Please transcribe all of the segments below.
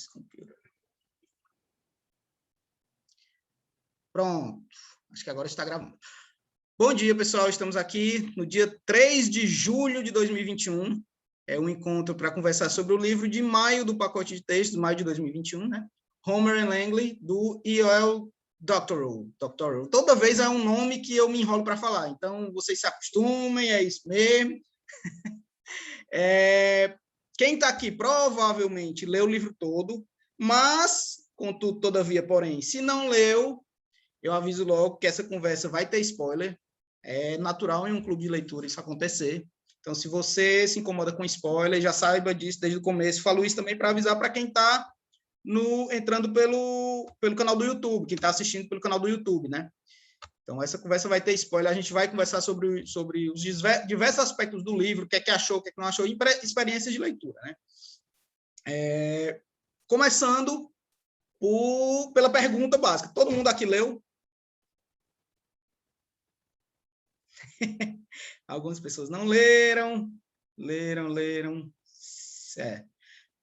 this computer. Pronto, acho que agora está gravando. Bom dia, pessoal, estamos aqui no dia 3 de julho de 2021, é um encontro para conversar sobre o livro de maio do pacote de textos, maio de 2021, né? Homer and Langley, do E.L. Doctorow. Toda vez é um nome que eu me enrolo para falar, então vocês se acostumem, é isso mesmo. Quem está aqui provavelmente leu o livro todo, mas, contudo, todavia, porém, se não leu, eu aviso logo que essa conversa vai ter spoiler. É natural em um clube de leitura isso acontecer. Então, se você se incomoda com spoiler, já saiba disso desde o começo. Falo isso também para avisar para quem está entrando pelo canal do YouTube, quem está assistindo pelo canal do YouTube, né? Então, essa conversa vai ter spoiler. A gente vai conversar sobre os diversos aspectos do livro, o que é que achou, o que é que não achou, experiências de leitura, né? Começando pela pergunta básica. Todo mundo aqui leu? Algumas pessoas não leram. Certo.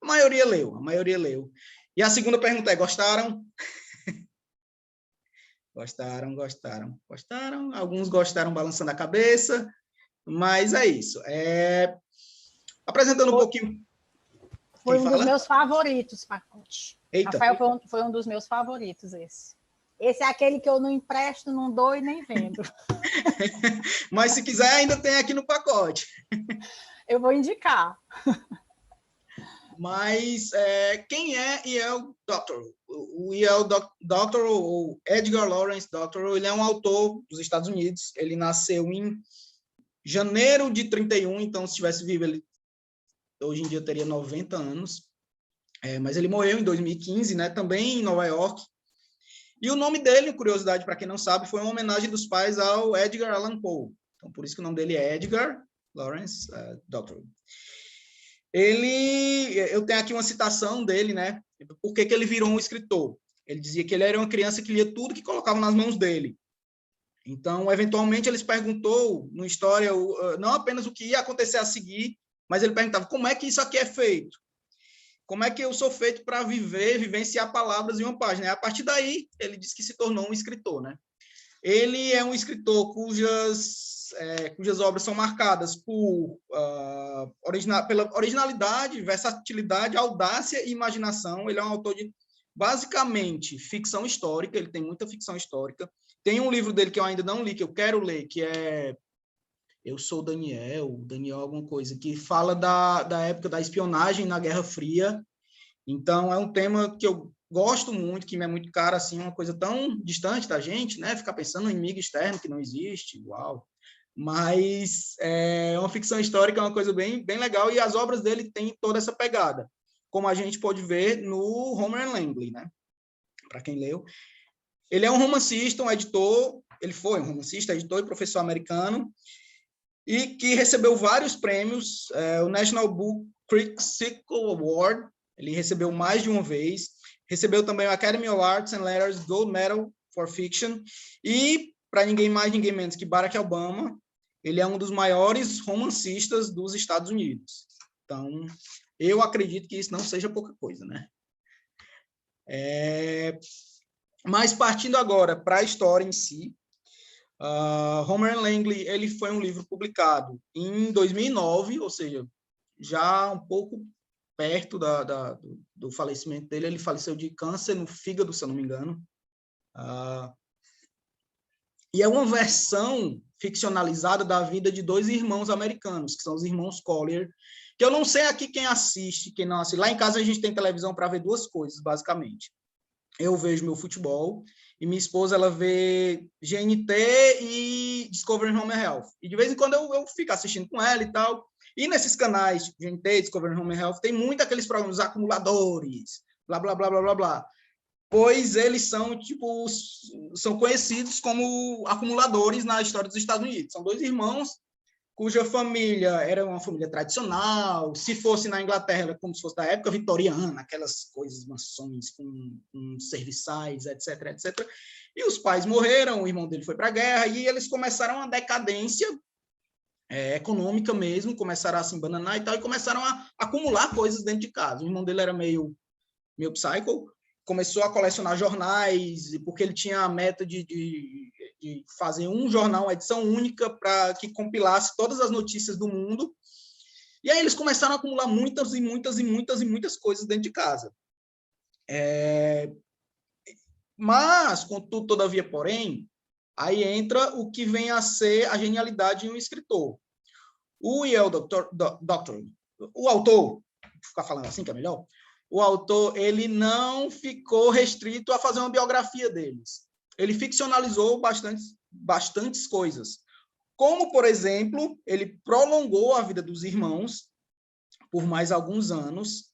A maioria leu. E a segunda pergunta é, gostaram? Gostaram. Alguns gostaram balançando a cabeça, mas é isso. Apresentando um pouquinho. Foi um dos meus favoritos, pacote. Eita. Rafael foi um dos meus favoritos, esse. Esse é aquele que eu não empresto, não dou e nem vendo. Mas se quiser, ainda tem aqui no pacote. Eu vou indicar. Mas quem é E.L. Doctorow? O E.L. Doctorow, ou Edgar Lawrence Doctorow, ele é um autor dos Estados Unidos. Ele nasceu em janeiro de 31, então se estivesse vivo, ele hoje em dia teria 90 anos. Mas ele morreu em 2015, né? Também em Nova York. E o nome dele, curiosidade para quem não sabe, foi uma homenagem dos pais ao Edgar Allan Poe. Então, por isso que o nome dele é Edgar Lawrence Doctorow. Eu tenho aqui uma citação dele, né? Por que ele virou um escritor? Ele dizia que ele era uma criança que lia tudo que colocava nas mãos dele. Então, eventualmente, ele se perguntou, no História, não apenas o que ia acontecer a seguir, mas ele perguntava, como é que isso aqui é feito? Como é que eu sou feito para vivenciar palavras em uma página? E a partir daí, ele disse que se tornou um escritor, né? Ele é um escritor cujas obras são marcadas pela originalidade, versatilidade, audácia e imaginação. Ele é um autor de, basicamente, ficção histórica, ele tem muita ficção histórica. Tem um livro dele que eu ainda não li, que eu quero ler, que é Eu Sou Daniel alguma coisa, que fala da época da espionagem na Guerra Fria. Então, é um tema que eu gosto muito, que me é muito caro, assim, uma coisa tão distante da gente, né? Ficar pensando no inimigo externo que não existe, uau. Mas uma ficção histórica é uma coisa bem, bem legal, e as obras dele têm toda essa pegada, como a gente pode ver no Homer and Langley, né? Para quem leu. Ele é um romancista, um editor, ele foi um romancista, editor e professor americano, e que recebeu vários prêmios, o National Book Critical Award, ele recebeu mais de uma vez, recebeu também o Academy of Arts and Letters Gold Medal for Fiction, e, para ninguém mais, ninguém menos que Barack Obama, ele é um dos maiores romancistas dos Estados Unidos. Então, eu acredito que isso não seja pouca coisa, né? Mas, partindo agora para a história em si, Homer and Langley, ele foi um livro publicado em 2009, ou seja, já um pouco perto do falecimento dele. Ele faleceu de câncer no fígado, se eu não me engano. E é uma versão ficcionalizada da vida de dois irmãos americanos, que são os irmãos Collier, que eu não sei aqui quem assiste, quem não assiste. Lá em casa a gente tem televisão para ver duas coisas, basicamente. Eu vejo meu futebol, e minha esposa, ela vê GNT e Discovery Home Health. E de vez em quando eu fico assistindo com ela e tal. E nesses canais, GNT, Discovery Home Health, tem muito aqueles programas acumuladores, blá, blá, blá, blá, blá, blá. Pois eles são, tipo, são conhecidos como acumuladores na história dos Estados Unidos. São dois irmãos cuja família era uma família tradicional. Se fosse na Inglaterra, como se fosse da época vitoriana, aquelas coisas, mansões com serviçais, etc, etc. E os pais morreram, o irmão dele foi para a guerra, e eles começaram uma decadência econômica mesmo, começaram a se embananar e tal, e começaram a acumular coisas dentro de casa. O irmão dele era meio meio psycho, começou a colecionar jornais, porque ele tinha a meta de fazer um jornal, uma edição única, para que compilasse todas as notícias do mundo. E aí eles começaram a acumular muitas e muitas e muitas e muitas coisas dentro de casa. Mas, contudo, todavia, porém, aí entra o que vem a ser a genialidade de um escritor. O Yale Doctor, o autor, vou ficar falando assim que é melhor, o autor, ele não ficou restrito a fazer uma biografia deles. Ele ficcionalizou bastantes coisas. Como, por exemplo, ele prolongou a vida dos irmãos por mais alguns anos.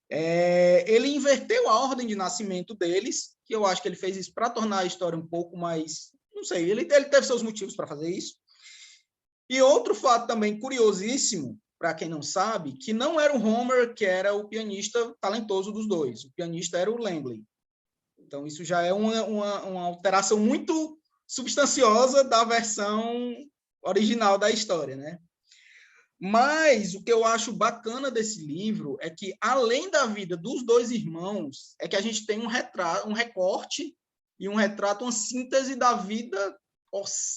Ele inverteu a ordem de nascimento deles, que eu acho que ele fez isso para tornar a história um pouco mais... Não sei, ele teve seus motivos para fazer isso. E outro fato também curiosíssimo, para quem não sabe, que não era o Homer que era o pianista talentoso dos dois. O pianista era o Langley. Então, isso já é uma alteração muito substanciosa da versão original da história, né? Mas o que eu acho bacana desse livro é que, além da vida dos dois irmãos, é que a gente tem um recorte e um retrato, uma síntese da vida,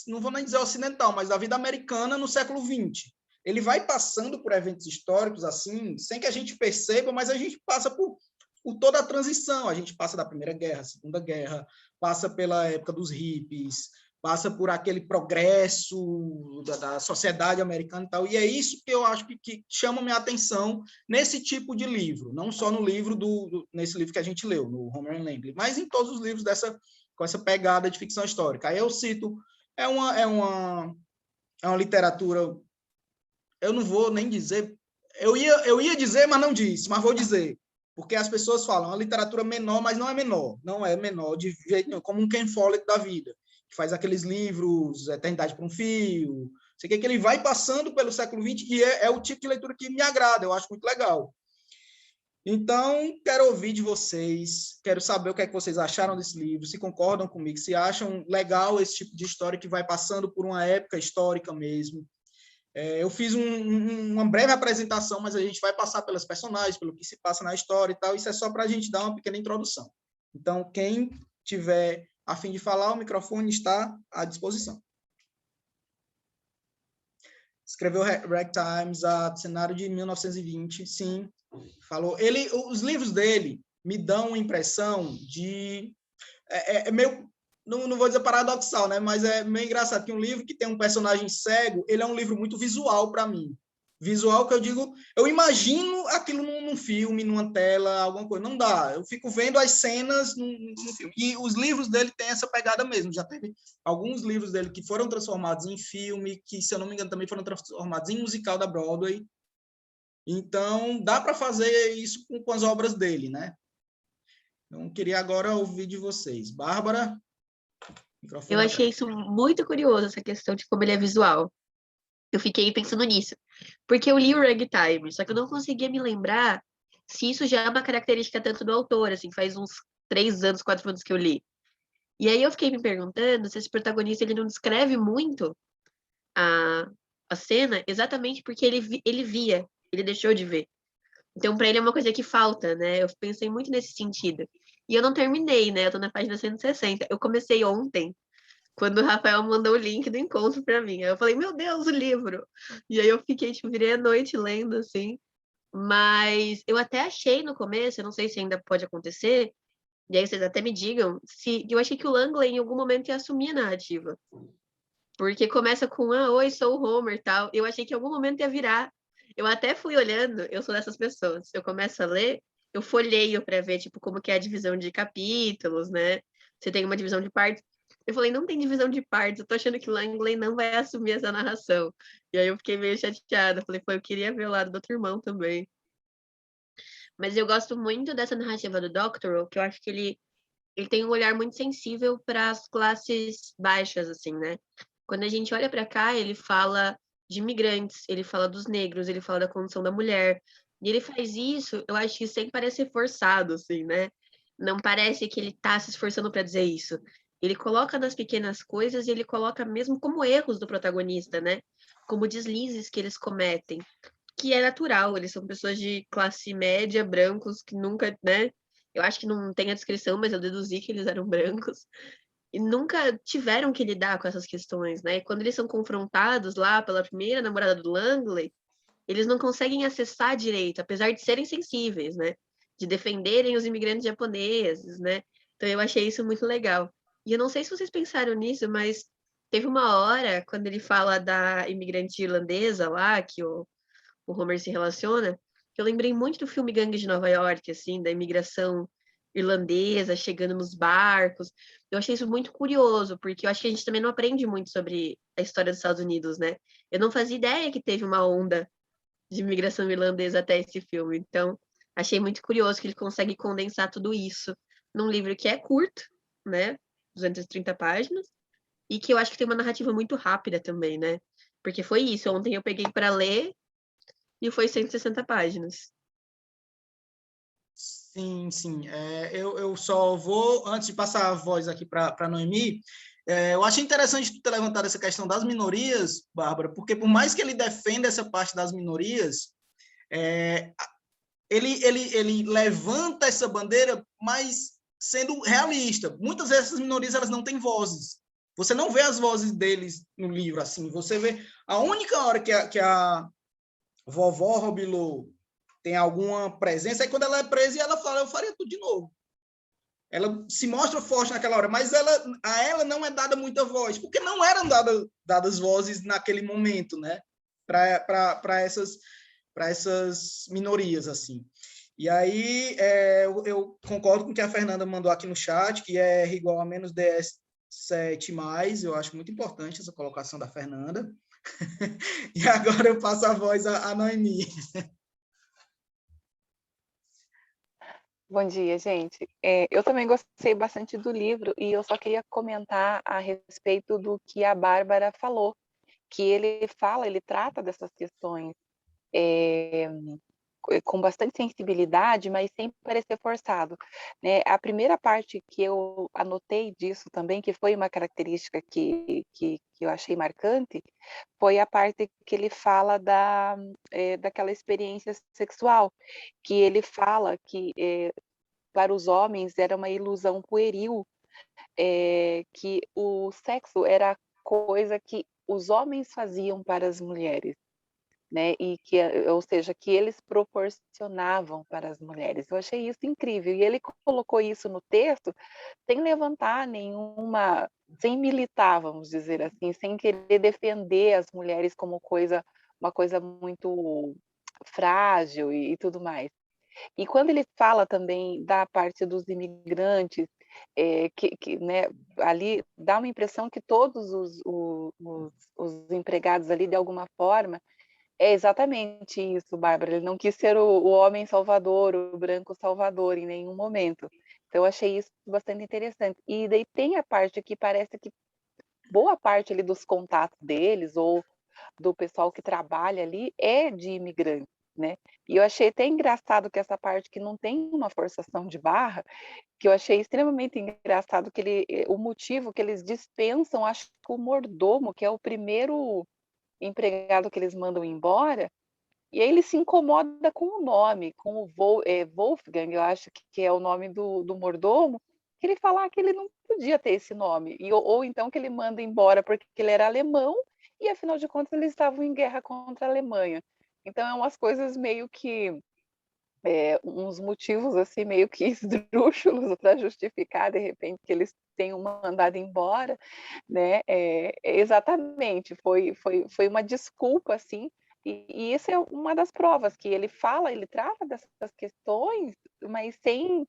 não vou nem dizer ocidental, mas da vida americana no século XX. Ele vai passando por eventos históricos, assim, sem que a gente perceba, mas a gente passa por toda a transição. A gente passa da Primeira Guerra, Segunda Guerra, passa pela época dos hippies, passa por aquele progresso da sociedade americana e tal, e é isso que eu acho que chama minha atenção nesse tipo de livro, não só no livro nesse livro que a gente leu, no Homer and Langley, mas em todos os livros com essa pegada de ficção histórica. Aí eu cito, é uma literatura, eu não vou nem dizer, eu ia dizer, mas não disse, mas vou dizer, porque as pessoas falam, é uma literatura menor, mas não é menor de jeito nenhum, como um Ken Follett da vida, que faz aqueles livros, Eternidade por um Fio, sei que ele vai passando pelo século XX e é o tipo de leitura que me agrada, eu acho muito legal. Então, quero ouvir de vocês, quero saber o que é que vocês acharam desse livro, se concordam comigo, se acham legal esse tipo de história que vai passando por uma época histórica mesmo. Eu fiz uma breve apresentação, mas a gente vai passar pelas personagens, pelo que se passa na história e tal, isso é só para a gente dar uma pequena introdução. Então, quem tiver a fim de falar, o microfone está à disposição. Escreveu Ragtimes, a cenário de 1920, sim. Falou. Os livros dele me dão uma impressão de... meio... Não vou dizer paradoxal, né? Mas é meio engraçado que um livro que tem um personagem cego, ele é um livro muito visual para mim. Visual que eu digo, eu imagino aquilo num filme, numa tela, alguma coisa. Não dá, eu fico vendo as cenas no filme. E os livros dele têm essa pegada mesmo. Já teve alguns livros dele que foram transformados em filme, que, se eu não me engano, também foram transformados em musical da Broadway. Então, dá para fazer isso com as obras dele, né? Então, queria agora ouvir de vocês. Bárbara? Eu achei isso muito curioso, essa questão de como ele é visual. Eu fiquei pensando nisso. Porque eu li o Ragtime, só que eu não conseguia me lembrar se isso já é uma característica tanto do autor, assim, faz uns 3 anos, 4 anos que eu li. E aí eu fiquei me perguntando se esse protagonista ele não descreve muito a cena exatamente porque ele via, ele deixou de ver. Então, para ele é uma coisa que falta, né? Eu pensei muito nesse sentido. E eu não terminei, né? Eu tô na página 160. Eu comecei ontem, quando o Rafael mandou o link do encontro para mim. Aí eu falei, meu Deus, o livro! E aí eu fiquei, tipo, virei a noite lendo, assim. Mas eu até achei no começo, eu não sei se ainda pode acontecer, e aí vocês até me digam, se eu achei que o Langley em algum momento ia assumir a narrativa. Porque começa com, oi, sou o Homer e tal. Eu achei que em algum momento ia virar. Eu até fui olhando, eu sou dessas pessoas. Eu começo a ler, eu folheio para ver, tipo, como que é a divisão de capítulos, né? Você tem uma divisão de partes. Eu falei, não tem divisão de partes, eu tô achando que o Langley não vai assumir essa narração. E aí eu fiquei meio chateada. Falei, pô, eu queria ver o lado do outro irmão também. Mas eu gosto muito dessa narrativa do Doctorow, que eu acho que ele tem um olhar muito sensível para as classes baixas, assim, né? Quando a gente olha para cá, ele fala de imigrantes, ele fala dos negros, ele fala da condição da mulher. E ele faz isso, eu acho que sem parecer forçado, assim, né? Não parece que ele tá se esforçando para dizer isso. Ele coloca nas pequenas coisas e ele coloca mesmo como erros do protagonista, né? Como deslizes que eles cometem, que é natural, eles são pessoas de classe média, brancos, que nunca, né? eu acho que não tem a descrição, mas eu deduzi que eles eram brancos, e nunca tiveram que lidar com essas questões, né? E quando eles são confrontados lá pela primeira namorada do Langley, eles não conseguem acessar direito, apesar de serem sensíveis, né? De defenderem os imigrantes japoneses, né? Então eu achei isso muito legal. E eu não sei se vocês pensaram nisso, mas teve uma hora, quando ele fala da imigrante irlandesa lá, que o Homer se relaciona, que eu lembrei muito do filme Gangue de Nova York, assim, da imigração irlandesa chegando nos barcos. Eu achei isso muito curioso, porque eu acho que a gente também não aprende muito sobre a história dos Estados Unidos, né? Eu não fazia ideia que teve uma onda de imigração irlandesa até esse filme. Então, achei muito curioso que ele consegue condensar tudo isso num livro que é curto, né? 230 páginas, e que eu acho que tem uma narrativa muito rápida também, né? Porque foi isso. Ontem eu peguei para ler e foi 160 páginas. Sim, sim. Eu só vou, antes de passar a voz aqui para a Noemi, eu achei interessante tu ter levantado essa questão das minorias, Bárbara, porque por mais que ele defenda essa parte das minorias, ele levanta essa bandeira, mas sendo realista. Muitas vezes essas minorias elas não têm vozes. Você não vê as vozes deles no livro, assim. Você vê a única hora que a vovó Robilô tem alguma presença é quando ela é presa e ela fala, eu faria tudo de novo. Ela se mostra forte naquela hora, mas a ela não é dada muita voz, porque não eram dadas vozes naquele momento, né? Para essas minorias, assim. E aí, eu concordo com o que a Fernanda mandou aqui no chat, que é R igual a menos DS 7+, eu acho muito importante essa colocação da Fernanda. E agora eu passo a voz à Noemi. Bom dia, gente. Eu também gostei bastante do livro e eu só queria comentar a respeito do que a Bárbara falou, que ele trata dessas questões com bastante sensibilidade, mas sem parecer forçado, né? A primeira parte que eu anotei disso também, que foi uma característica que eu achei marcante, foi a parte que ele fala daquela experiência sexual, que ele fala que para os homens era uma ilusão pueril, que o sexo era coisa que os homens faziam para as mulheres, né? E que, ou seja, que eles proporcionavam para as mulheres. Eu achei isso incrível. E ele colocou isso no texto sem levantar nenhuma, sem militar, vamos dizer assim, sem querer defender as mulheres como uma coisa muito frágil e tudo mais. E quando ele fala também da parte dos imigrantes, né, ali dá uma impressão que todos os empregados ali, de alguma forma, é exatamente isso, Bárbara. Ele não quis ser o homem salvador, o branco salvador, em nenhum momento. Então, eu achei isso bastante interessante. E daí tem a parte que parece que boa parte ali dos contatos deles, ou do pessoal que trabalha ali, é de imigrantes, né? E eu achei até engraçado que essa parte que não tem uma forçação de barra, que eu achei extremamente engraçado que o motivo que eles dispensam, acho que o mordomo, que é o primeiro empregado que eles mandam embora, e aí ele se incomoda com o nome, com o Wolfgang, eu acho que é o nome do mordomo, que ele fala que ele não podia ter esse nome, ou então que ele manda embora porque ele era alemão, e afinal de contas eles estavam em guerra contra a Alemanha. Então é umas coisas meio que uns motivos assim meio que esdrúxulos para justificar de repente que eles tenham mandado embora, né? Exatamente, foi uma desculpa assim, e isso é uma das provas que ele trata dessas questões, mas sem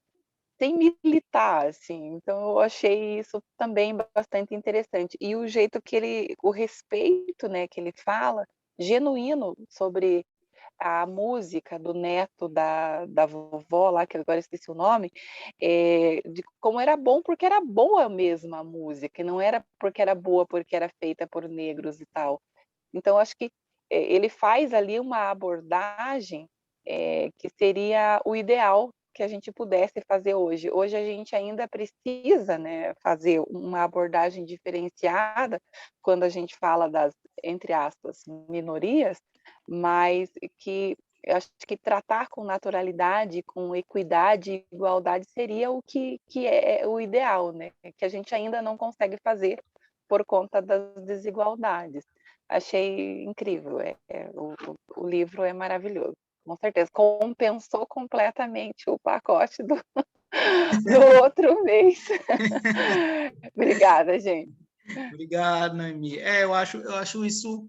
militar, assim. Então eu achei isso também bastante interessante. E o jeito o respeito, né, que ele fala, genuíno sobre a música do neto da vovó lá, que agora esqueci o nome, de como era bom, porque era boa mesmo a música, e não era porque era boa, porque era feita por negros e tal. Então, acho que ele faz ali uma abordagem que seria o ideal que a gente pudesse fazer hoje. Hoje a gente ainda precisa, né, fazer uma abordagem diferenciada quando a gente fala das, entre aspas, minorias, mas que Eu acho que tratar com naturalidade, com equidade e igualdade seria o que é o ideal, né? Que a gente ainda não consegue fazer por conta das desigualdades. Achei incrível, o livro é maravilhoso, com certeza. Compensou completamente o pacote do outro mês. Obrigada, gente. Obrigado, Noemi. Eu acho isso...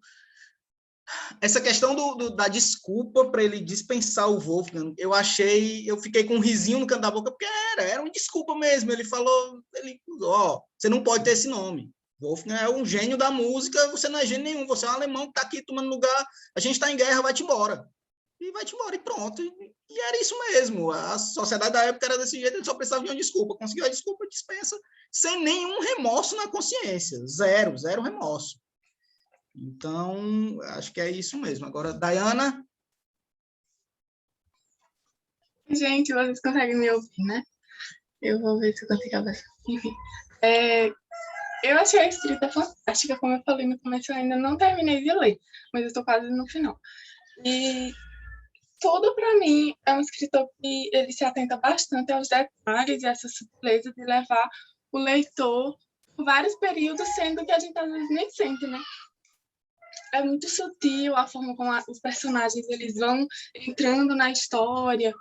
Essa questão da desculpa para ele dispensar o Wolfgang, eu fiquei com um risinho no canto da boca, porque era uma desculpa mesmo. Ele falou, você não pode ter esse nome. Wolfgang é um gênio da música, você não é gênio nenhum, você é um alemão que está aqui tomando lugar, a gente está em guerra, vai-te embora. E vai-te embora, e pronto. E era isso mesmo. A sociedade da época era desse jeito, ele só precisava de uma desculpa. Conseguiu a desculpa, dispensa, sem nenhum remorso na consciência. Zero remorso. Então, acho que é isso mesmo. Agora, Dayana? Gente, vocês conseguem me ouvir, né? Eu vou ver se eu consigo abaixar. Enfim. Eu achei a escrita fantástica, como eu falei no começo, eu ainda não terminei de ler, mas eu estou quase no final. E tudo, para mim, é um escritor que ele se atenta bastante aos detalhes e essa sutileza de levar o leitor por vários períodos, sendo que a gente às vezes nem sente, né? É muito sutil a forma como os personagens eles vão entrando na história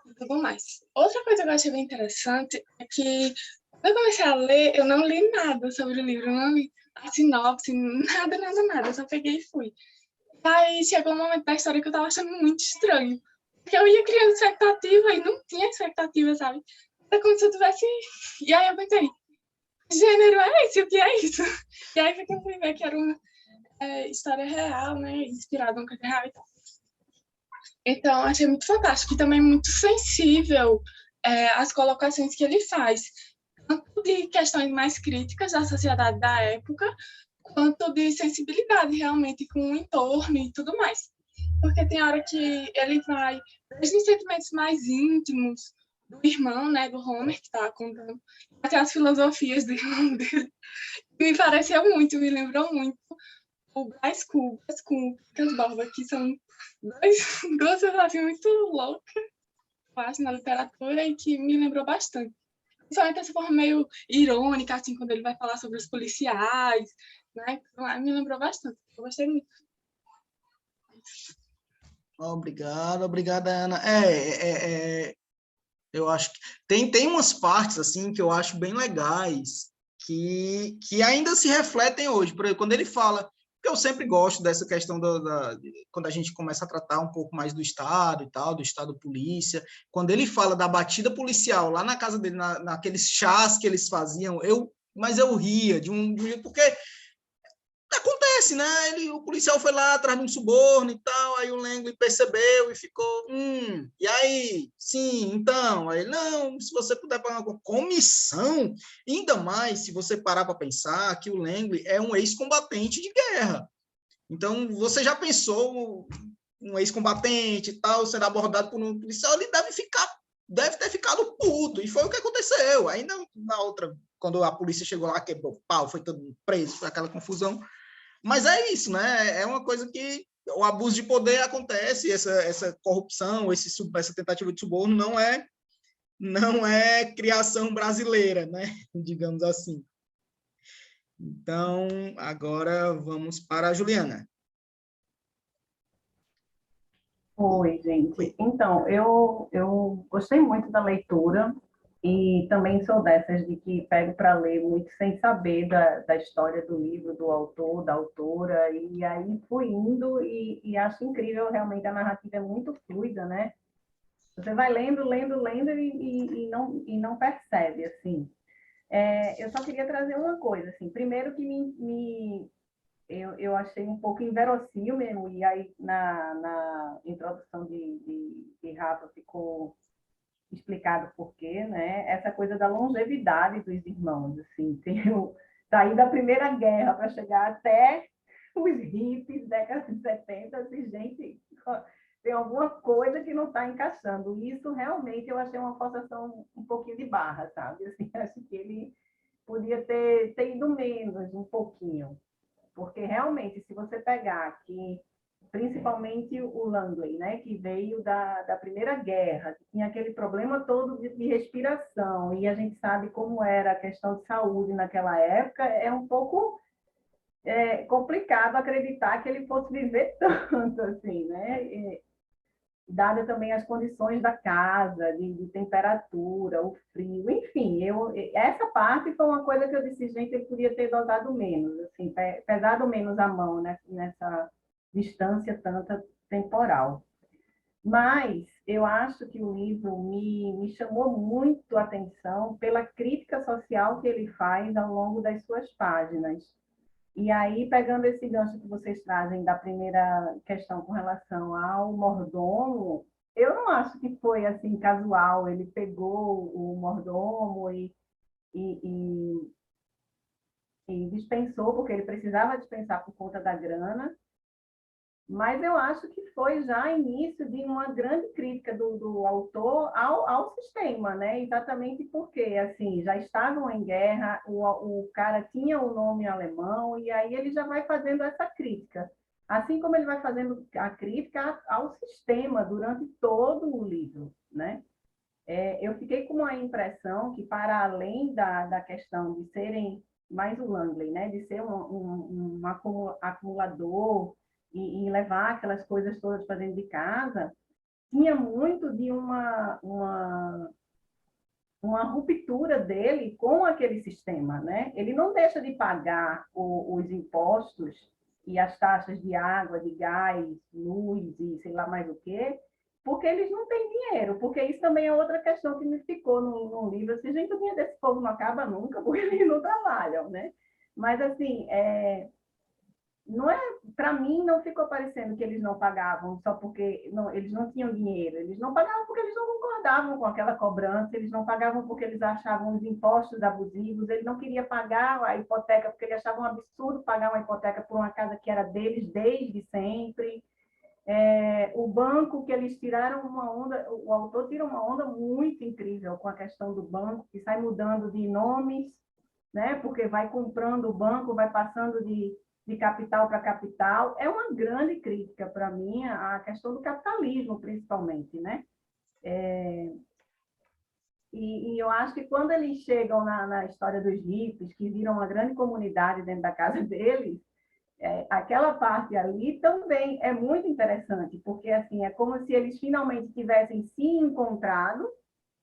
e tudo mais. Outra coisa que eu achei bem interessante é que quando eu comecei a ler, eu não li nada sobre o livro, eu não li a sinopse, nada, eu só peguei e fui. Aí chegou um momento da história que eu tava achando muito estranho, porque eu ia criando expectativa e não tinha expectativa, sabe? Era como se eu tivesse... E aí eu pensei, gênero é esse? O que é isso? E aí eu fui ver que era uma história real, né? Inspirada num caso real e tal. Então, achei muito fantástico e também muito sensível às colocações que ele faz, tanto de questões mais críticas da sociedade da época, quanto de sensibilidade realmente com o entorno e tudo mais. Porque tem hora que ele vai desde os sentimentos mais íntimos do irmão, né, do Homer, que está contando, até as filosofias do irmão dele. Me pareceu muito, me lembrou muito o Brás Cubas com o Lucas Borba, que são duas pessoas muito loucas, eu acho, na literatura, e que me lembrou bastante. Principalmente essa forma meio irônica, assim, quando ele vai falar sobre os policiais, né? Me lembrou bastante. Eu gostei muito. Obrigada, Ana. Eu acho que tem umas partes assim que eu acho bem legais que ainda se refletem hoje. Por exemplo, quando ele fala, que eu sempre gosto dessa questão quando a gente começa a tratar um pouco mais do Estado e tal, do Estado polícia, quando ele fala da batida policial lá na casa dele, naqueles chás que eles faziam, mas eu ria de um jeito, porque acontece, né? O policial foi lá atrás de um suborno e tal, aí o Langley percebeu e ficou, e aí? Sim, então, aí, não, se você puder pagar uma comissão, ainda mais se você parar para pensar que o Langley é um ex-combatente de guerra. Então, você já pensou um ex-combatente e tal, sendo abordado por um policial, ele deve ter ficado puto, e foi o que aconteceu. Aí, na outra, quando a polícia chegou lá, quebrou o pau, foi todo preso, foi aquela confusão. Mas é isso, né? É uma coisa que o abuso de poder acontece, essa corrupção, essa tentativa de suborno não é criação brasileira, né? Digamos assim. Então, agora vamos para a Juliana. Oi, gente. Então, eu gostei muito da leitura e também sou dessas de que pego para ler muito sem saber da história do livro, do autor, da autora, e aí fui indo e acho incrível, realmente a narrativa é muito fluida, né? Você vai lendo e não percebe, assim. Eu só queria trazer uma coisa, assim, primeiro que eu achei um pouco inverossímil mesmo, e aí na introdução de Rafa ficou explicado por quê, né? Essa coisa da longevidade dos irmãos, assim, sair da Primeira Guerra para chegar até os hippies, década de 70, assim, gente, tem alguma coisa que não está encaixando. Isso realmente eu achei uma forçação um pouquinho de barra, sabe? Assim, acho que ele podia ter ido menos, um pouquinho. Porque realmente, se você pegar que principalmente o Langley, né, que veio da Primeira Guerra, tinha aquele problema todo de respiração, e a gente sabe como era a questão de saúde naquela época, é um pouco complicado acreditar que ele fosse viver tanto, assim, né? Dada também as condições da casa, de temperatura, o frio, enfim, essa parte foi uma coisa que eu disse, gente, ele podia ter dosado menos, assim, pesado menos a mão, né, nessa distância tanta temporal. Mas eu acho que o livro me chamou muito a atenção pela crítica social que ele faz ao longo das suas páginas. E aí, pegando esse gancho que vocês trazem da primeira questão com relação ao mordomo, eu não acho que foi assim casual. Ele pegou o mordomo e dispensou, porque ele precisava dispensar por conta da grana. Mas eu acho que foi já início de uma grande crítica do autor ao sistema, né? Exatamente porque, assim, já estavam em guerra, o cara tinha o nome alemão, e aí ele já vai fazendo essa crítica. Assim como ele vai fazendo a crítica ao sistema durante todo o livro, né? Eu fiquei com uma impressão que, para além da questão de serem mais o Langley, né? De ser um acumulador, e levar aquelas coisas todas para dentro de casa, tinha muito de uma ruptura dele com aquele sistema, né? Ele não deixa de pagar os impostos e as taxas de água, de gás, luz e sei lá mais o quê, porque eles não têm dinheiro, porque isso também é outra questão que me ficou no livro, assim, gente, o dinheiro desse povo não acaba nunca, porque eles não trabalham, né? Mas, assim, não é, para mim não ficou parecendo que eles não pagavam só porque eles não tinham dinheiro, eles não pagavam porque eles não concordavam com aquela cobrança, eles não pagavam porque eles achavam os impostos abusivos, ele não queria pagar a hipoteca porque ele achava um absurdo pagar uma hipoteca por uma casa que era deles desde sempre. O banco que eles tiraram uma onda, o autor tira uma onda muito incrível com a questão do banco, que sai mudando de nomes, né? Porque vai comprando o banco, vai passando de capital para capital. É uma grande crítica para mim a questão do capitalismo, principalmente, né? E eu acho que quando eles chegam na história dos hippies, que viram uma grande comunidade dentro da casa deles, aquela parte ali também é muito interessante, porque assim, é como se eles finalmente tivessem se encontrado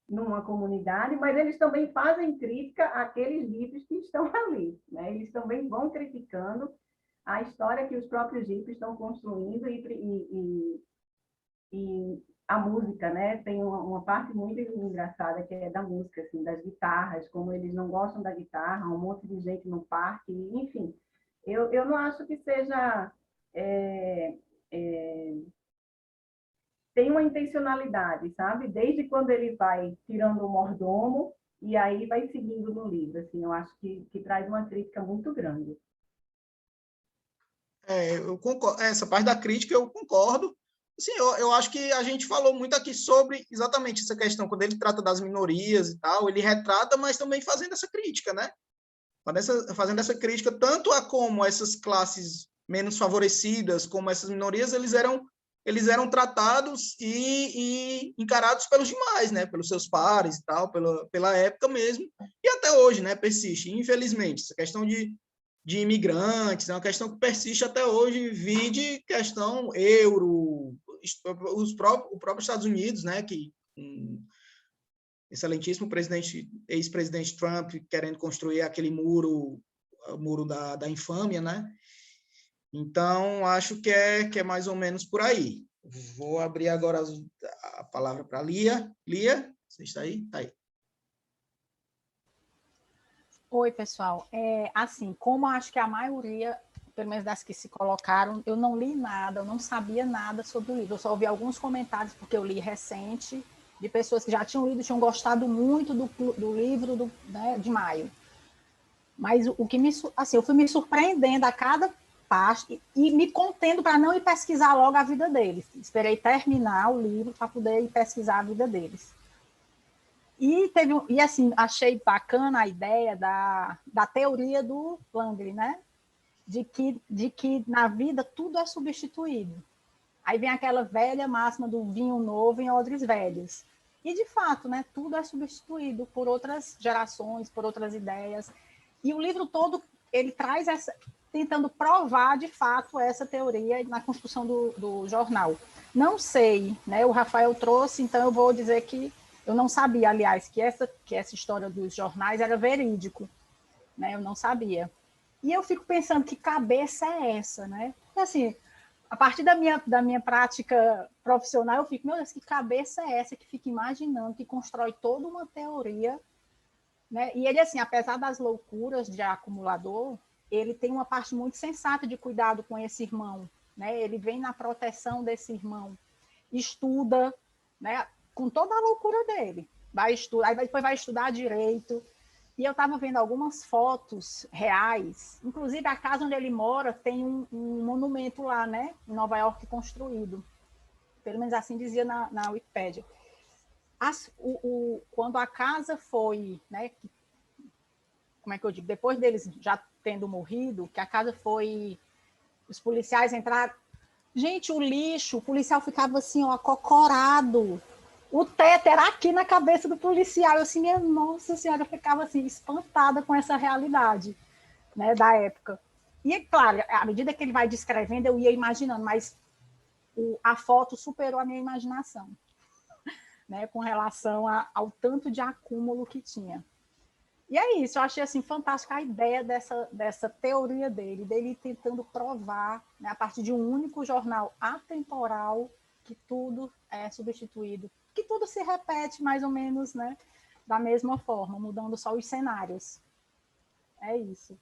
numa comunidade, mas eles também fazem crítica àqueles hippies que estão ali, né? Eles também vão criticando a história que os próprios hippies estão construindo e a música, né? Tem uma parte muito engraçada que é da música, assim, das guitarras, como eles não gostam da guitarra, um monte de gente no parque, enfim. Eu não acho que seja... tem uma intencionalidade, sabe? Desde quando ele vai tirando o mordomo e aí vai seguindo no livro, assim, eu acho que traz uma crítica muito grande. Eu concordo. Essa parte da crítica eu concordo. Assim, eu acho que a gente falou muito aqui sobre exatamente essa questão, quando ele trata das minorias e tal, ele retrata, mas também fazendo essa crítica, né? Fazendo essa crítica tanto a como essas classes menos favorecidas, como essas minorias, eles eram tratados e encarados pelos demais, né? Pelos seus pares e tal, pela época mesmo, e até hoje, né? Persiste, infelizmente. Essa questão de imigrantes, é uma questão que persiste até hoje, vide questão euro, o próprio Estados Unidos, né, que excelentíssimo ex-presidente Trump querendo construir aquele muro da infâmia, né? Então, acho que é mais ou menos por aí. Vou abrir agora a palavra para a Lia. Lia, você está aí? Está aí. Oi, pessoal. Assim, como acho que a maioria, pelo menos das que se colocaram, eu não li nada, eu não sabia nada sobre o livro. Eu só ouvi alguns comentários, porque eu li recente, de pessoas que já tinham lido, tinham gostado muito do livro né, de maio. Mas o que assim, eu fui me surpreendendo a cada parte e me contendo para não ir pesquisar logo a vida deles. Esperei terminar o livro para poder ir pesquisar a vida deles. E assim, achei bacana a ideia da teoria do Langley, né? De que na vida tudo é substituído. Aí vem aquela velha máxima do vinho novo em odres velhos. E, de fato, né, tudo é substituído por outras gerações, por outras ideias. E o livro todo, ele traz tentando provar, de fato, essa teoria na construção do jornal. Não sei, né, o Rafael trouxe, então eu vou dizer que eu não sabia, aliás, que essa história dos jornais era verídico. Né, eu não sabia. E eu fico pensando que cabeça é essa, né? Porque, assim, a partir da minha prática profissional, eu fico, meu Deus, que cabeça é essa que fica imaginando, que constrói toda uma teoria, né? E ele, assim, apesar das loucuras de acumulador, ele tem uma parte muito sensata de cuidado com esse irmão, né? Ele vem na proteção desse irmão, estuda, né? Com toda a loucura dele, vai estudar, aí depois vai estudar direito. E eu estava vendo algumas fotos reais, inclusive a casa onde ele mora tem um monumento lá, né, em Nova York, construído. Pelo menos assim dizia na Wikipédia. Quando a casa foi, né, como é que eu digo, depois deles já tendo morrido, que a casa foi, os policiais entraram, gente, o policial ficava assim, ó, acocorado. O teto era aqui na cabeça do policial. Eu assim, nossa senhora, eu ficava assim, espantada com essa realidade, né, da época. E, claro, à medida que ele vai descrevendo, eu ia imaginando, mas a foto superou a minha imaginação, né, com relação ao tanto de acúmulo que tinha. E é isso, eu achei assim, fantástica a ideia dessa teoria dele tentando provar, né, a partir de um único jornal atemporal, que tudo é substituído, que tudo se repete mais ou menos, né, da mesma forma, mudando só os cenários. É isso.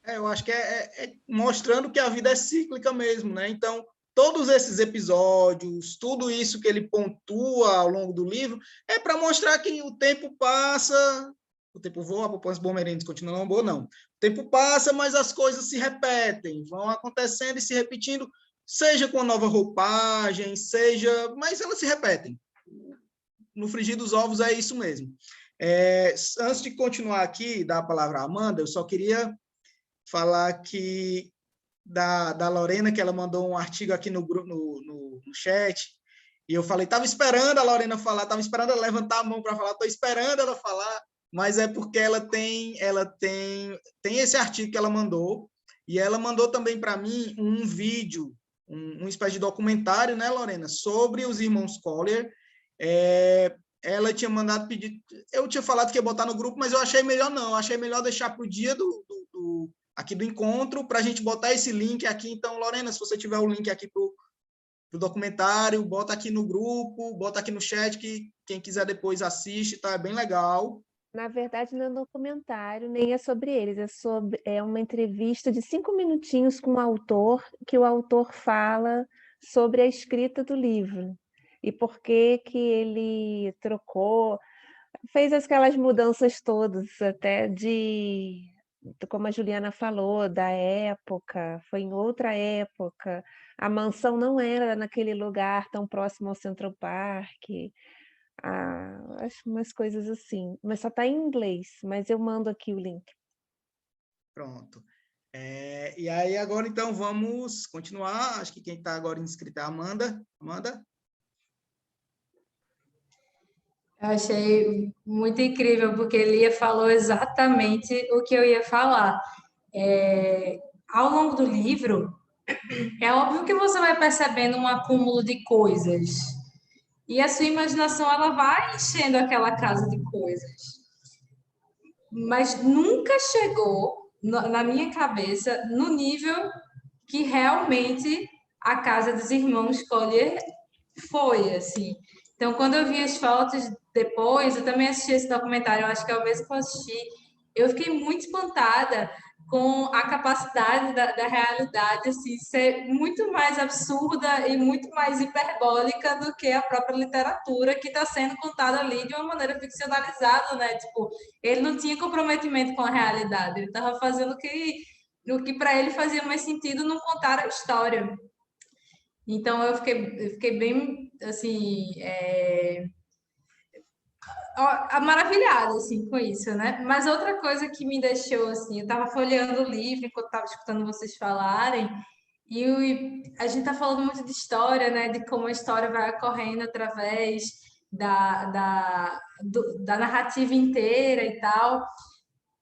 Eu acho que é mostrando que a vida é cíclica mesmo, né? Então, todos esses episódios, tudo isso que ele pontua ao longo do livro, é para mostrar que o tempo passa, o tempo voa, a poupança Bomerenses continua não boa, não. O tempo passa, mas as coisas se repetem, vão acontecendo e se repetindo, seja com a nova roupagem, seja... Mas elas se repetem. No frigir dos ovos é isso mesmo. Antes de continuar aqui, dar a palavra à Amanda, eu só queria falar que da Lorena, que ela mandou um artigo aqui no chat, e eu falei, estava esperando a Lorena falar, estava esperando ela levantar a mão para falar, estou esperando ela falar, mas é porque ela tem esse artigo que ela mandou, e ela mandou também para mim um vídeo, uma espécie de documentário, né, Lorena, sobre os irmãos Collier. Ela tinha mandado pedir, eu tinha falado que ia botar no grupo, mas eu achei melhor não, eu achei melhor deixar para o dia aqui do encontro, para a gente botar esse link aqui. Então, Lorena, se você tiver o link aqui para o documentário, bota aqui no grupo, bota aqui no chat, que quem quiser depois assiste, tá? É bem legal. Na verdade, não é documentário, nem é sobre eles, é uma entrevista de 5 minutinhos com o autor, que o autor fala sobre a escrita do livro e por que ele trocou, fez aquelas mudanças todas, até como a Juliana falou, da época, foi em outra época, a mansão não era naquele lugar tão próximo ao Central Park. Acho umas coisas assim, mas só está em inglês, mas eu mando aqui o link. Pronto. E aí agora, então, vamos continuar. Acho que quem está agora inscrita é a Amanda. Amanda? Eu achei muito incrível, porque Lia falou exatamente o que eu ia falar. Ao longo do livro, é óbvio que você vai percebendo um acúmulo de coisas. E a sua imaginação, ela vai enchendo aquela casa de coisas. Mas nunca chegou, na minha cabeça, no nível que realmente a casa dos irmãos Collier foi, assim. Então, quando eu vi as fotos depois, eu também assisti esse documentário, eu acho que é o mesmo que eu assisti, eu fiquei muito espantada com a capacidade da realidade, assim, ser muito mais absurda e muito mais hiperbólica do que a própria literatura que está sendo contada ali de uma maneira ficcionalizada, né? Tipo, ele não tinha comprometimento com a realidade, ele estava fazendo o que para ele fazia mais sentido não contar a história. Então, eu fiquei bem, assim, maravilhada, assim, com isso, né? Mas outra coisa que me deixou, assim, eu estava folheando o livro enquanto estava escutando vocês falarem, E a gente está falando muito de história, né? De como a história vai ocorrendo através da narrativa inteira e tal.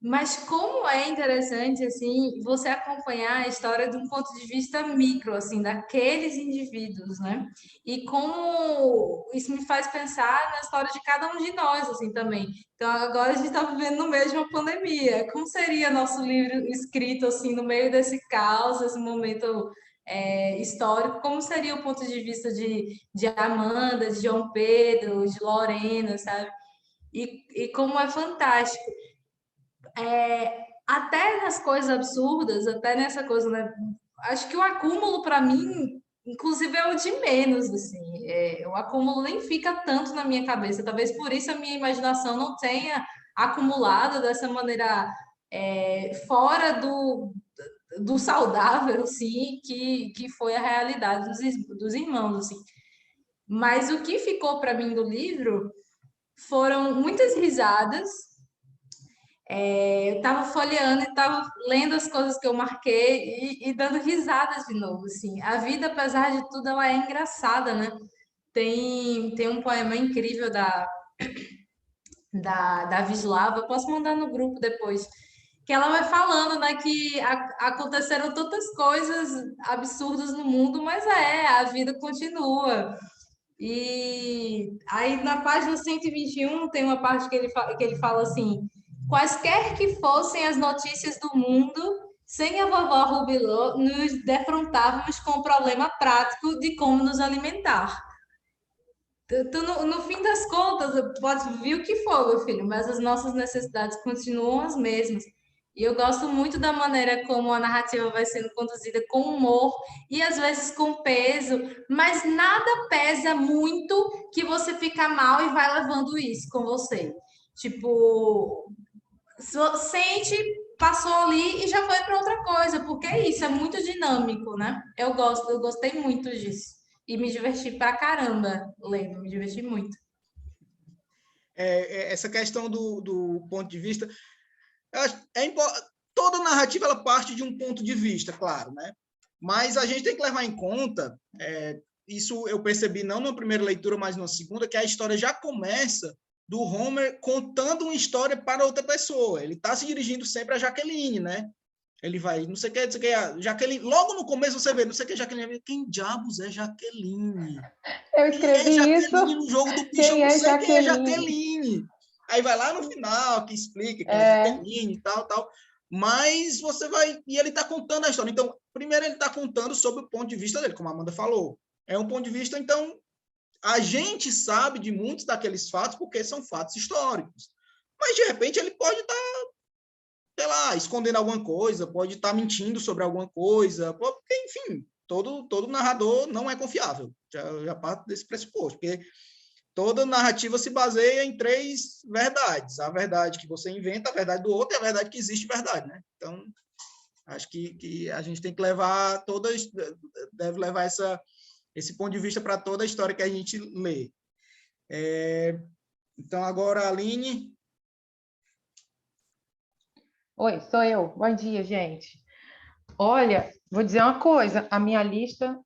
Mas como é interessante, assim, você acompanhar a história de um ponto de vista micro, assim, daqueles indivíduos, né? E como isso me faz pensar na história de cada um de nós, assim, também. Então, agora a gente está vivendo no meio de uma pandemia. Como seria nosso livro escrito, assim, no meio desse caos, esse momento histórico? Como seria o ponto de vista de Amanda, de João Pedro, de Lorena, sabe? E como é fantástico até nas coisas absurdas, até nessa coisa, né? Acho que o acúmulo, para mim, inclusive, é o de menos, assim. O acúmulo nem fica tanto na minha cabeça. Talvez por isso a minha imaginação não tenha acumulado dessa maneira fora do saudável, sim, que foi a realidade dos irmãos, assim. Mas o que ficou para mim do livro foram muitas risadas. Eu estava folheando e estava lendo as coisas que eu marquei e dando risadas de novo, assim. A vida, apesar de tudo, ela é engraçada, né? Tem um poema incrível da Vislava, eu posso mandar no grupo depois, que ela vai falando, né, que aconteceram tantas coisas absurdas no mundo, mas a vida continua. E aí na página 121 tem uma parte que ele fala assim: quaisquer que fossem as notícias do mundo, sem a vovó Rubilô, nos defrontávamos com o problema prático de como nos alimentar. Então, no fim das contas, pode vir o que for, meu filho, mas as nossas necessidades continuam as mesmas. E eu gosto muito da maneira como a narrativa vai sendo conduzida com humor e às vezes com peso, mas nada pesa muito que você fica mal e vai levando isso com você. Tipo, sente, passou ali e já foi para outra coisa, porque é isso, é muito dinâmico, né? Eu gostei muito disso. E me diverti pra caramba lendo, me diverti muito. Essa questão do ponto de vista, toda narrativa ela parte de um ponto de vista, claro, né? Mas a gente tem que levar em conta, isso eu percebi não na primeira leitura, mas na segunda, que a história já começa do Homer contando uma história para outra pessoa. Ele está se dirigindo sempre a Jaqueline, né? Ele vai, não sei o que, Jaqueline. Logo no começo você vê, não sei o que, Jaqueline. Quem diabos é Jaqueline? Eu escrevi Jaqueline isso. No jogo do bicho, eu não sei quem é Jaqueline. Aí vai lá no final, que explica quem é Jaqueline e tal. Mas você vai... E ele está contando a história. Então, primeiro ele está contando sobre o ponto de vista dele, como a Amanda falou. É um ponto de vista, então... A gente sabe de muitos daqueles fatos porque são fatos históricos. Mas, de repente, ele pode estar... sei lá, escondendo alguma coisa, pode estar mentindo sobre alguma coisa, porque, enfim, todo narrador não é confiável, já parte desse pressuposto, porque toda narrativa se baseia em 3 verdades, a verdade que você inventa, a verdade do outro e a verdade que existe verdade, né? Então, acho que a gente tem que levar deve levar esse ponto de vista para toda a história que a gente lê. Então, agora, Aline... Oi, sou eu. Bom dia, gente. Olha, vou dizer uma coisa, a minha lista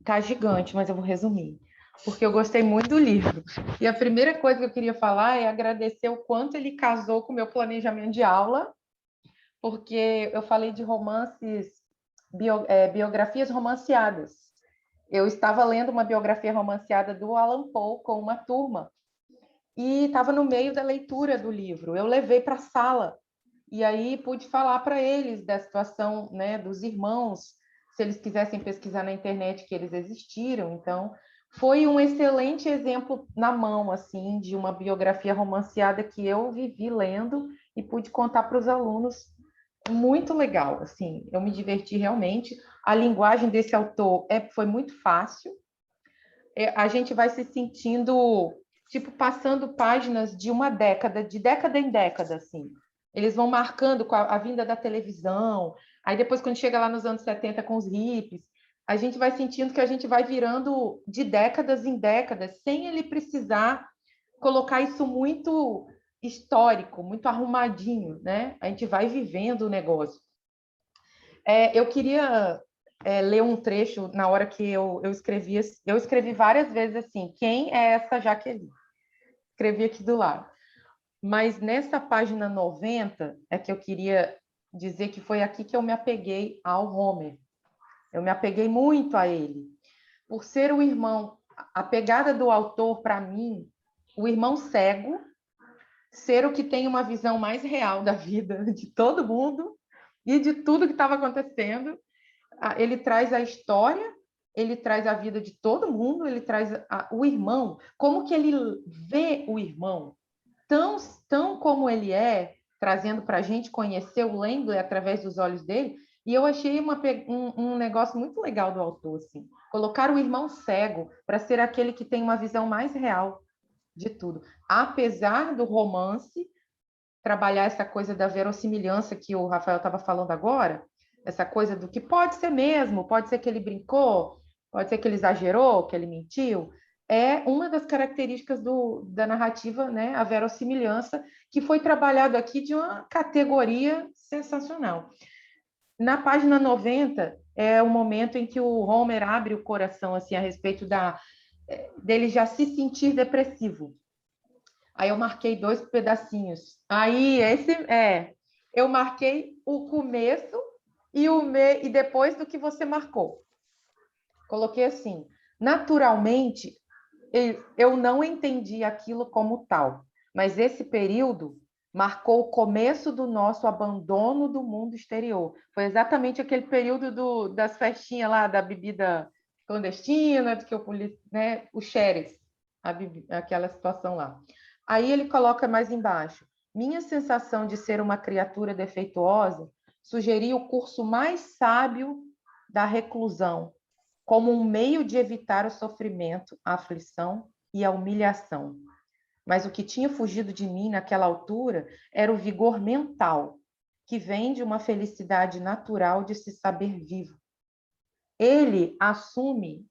tá gigante, mas eu vou resumir, porque eu gostei muito do livro. E a primeira coisa que eu queria falar é agradecer o quanto ele casou com o meu planejamento de aula, porque eu falei de romances, biografias romanceadas. Eu estava lendo uma biografia romanceada do Allan Poe com uma turma, e estava no meio da leitura do livro. Eu levei para a sala, e aí pude falar para eles da situação, né, dos irmãos, se eles quisessem pesquisar na internet que eles existiram. Então, foi um excelente exemplo na mão, assim, de uma biografia romanceada que eu vivi lendo e pude contar para os alunos. Muito legal, assim, eu me diverti realmente. A linguagem desse autor foi muito fácil. A gente vai se sentindo, tipo, passando páginas de uma década, de década em década, assim. Eles vão marcando com a vinda da televisão, aí depois, quando chega lá nos anos 70 com os hippies, a gente vai sentindo que a gente vai virando de décadas em décadas, sem ele precisar colocar isso muito histórico, muito arrumadinho, né? A gente vai vivendo o negócio. Eu queria ler um trecho na hora que eu escrevi. Eu escrevi várias vezes assim, quem é essa Jaqueline? Escrevi aqui do lado. Mas nessa página 90 é que eu queria dizer que foi aqui que eu me apeguei ao Homer. Eu me apeguei muito a ele. Por ser o irmão, a pegada do autor, para mim, o irmão cego, ser o que tem uma visão mais real da vida de todo mundo e de tudo que estava acontecendo. Ele traz a história, ele traz a vida de todo mundo, ele traz o irmão, como que ele vê o irmão, tão como ele é, trazendo para a gente conhecer o Langley através dos olhos dele. E eu achei um negócio muito legal do autor, assim, colocar o irmão cego para ser aquele que tem uma visão mais real de tudo. Apesar do romance, trabalhar essa coisa da verossimilhança que o Rafael estava falando agora, essa coisa do que pode ser mesmo, pode ser que ele brincou, pode ser que ele exagerou, que ele mentiu, é uma das características da narrativa, né, a verossimilhança, que foi trabalhado aqui de uma categoria sensacional. Na página 90, é o momento em que o Homer abre o coração assim, a respeito dele já se sentir depressivo. Aí eu marquei 2 pedacinhos. Aí, eu marquei o começo e depois do que você marcou. Coloquei assim, naturalmente, eu não entendi aquilo como tal, mas esse período marcou o começo do nosso abandono do mundo exterior. Foi exatamente aquele período das festinhas lá, da bebida clandestina, do que o xeres, aquela situação lá. Aí ele coloca mais embaixo, minha sensação de ser uma criatura defeituosa sugeria o curso mais sábio da reclusão, como um meio de evitar o sofrimento, a aflição e a humilhação. Mas o que tinha fugido de mim naquela altura era o vigor mental, que vem de uma felicidade natural de se saber vivo. Ele assume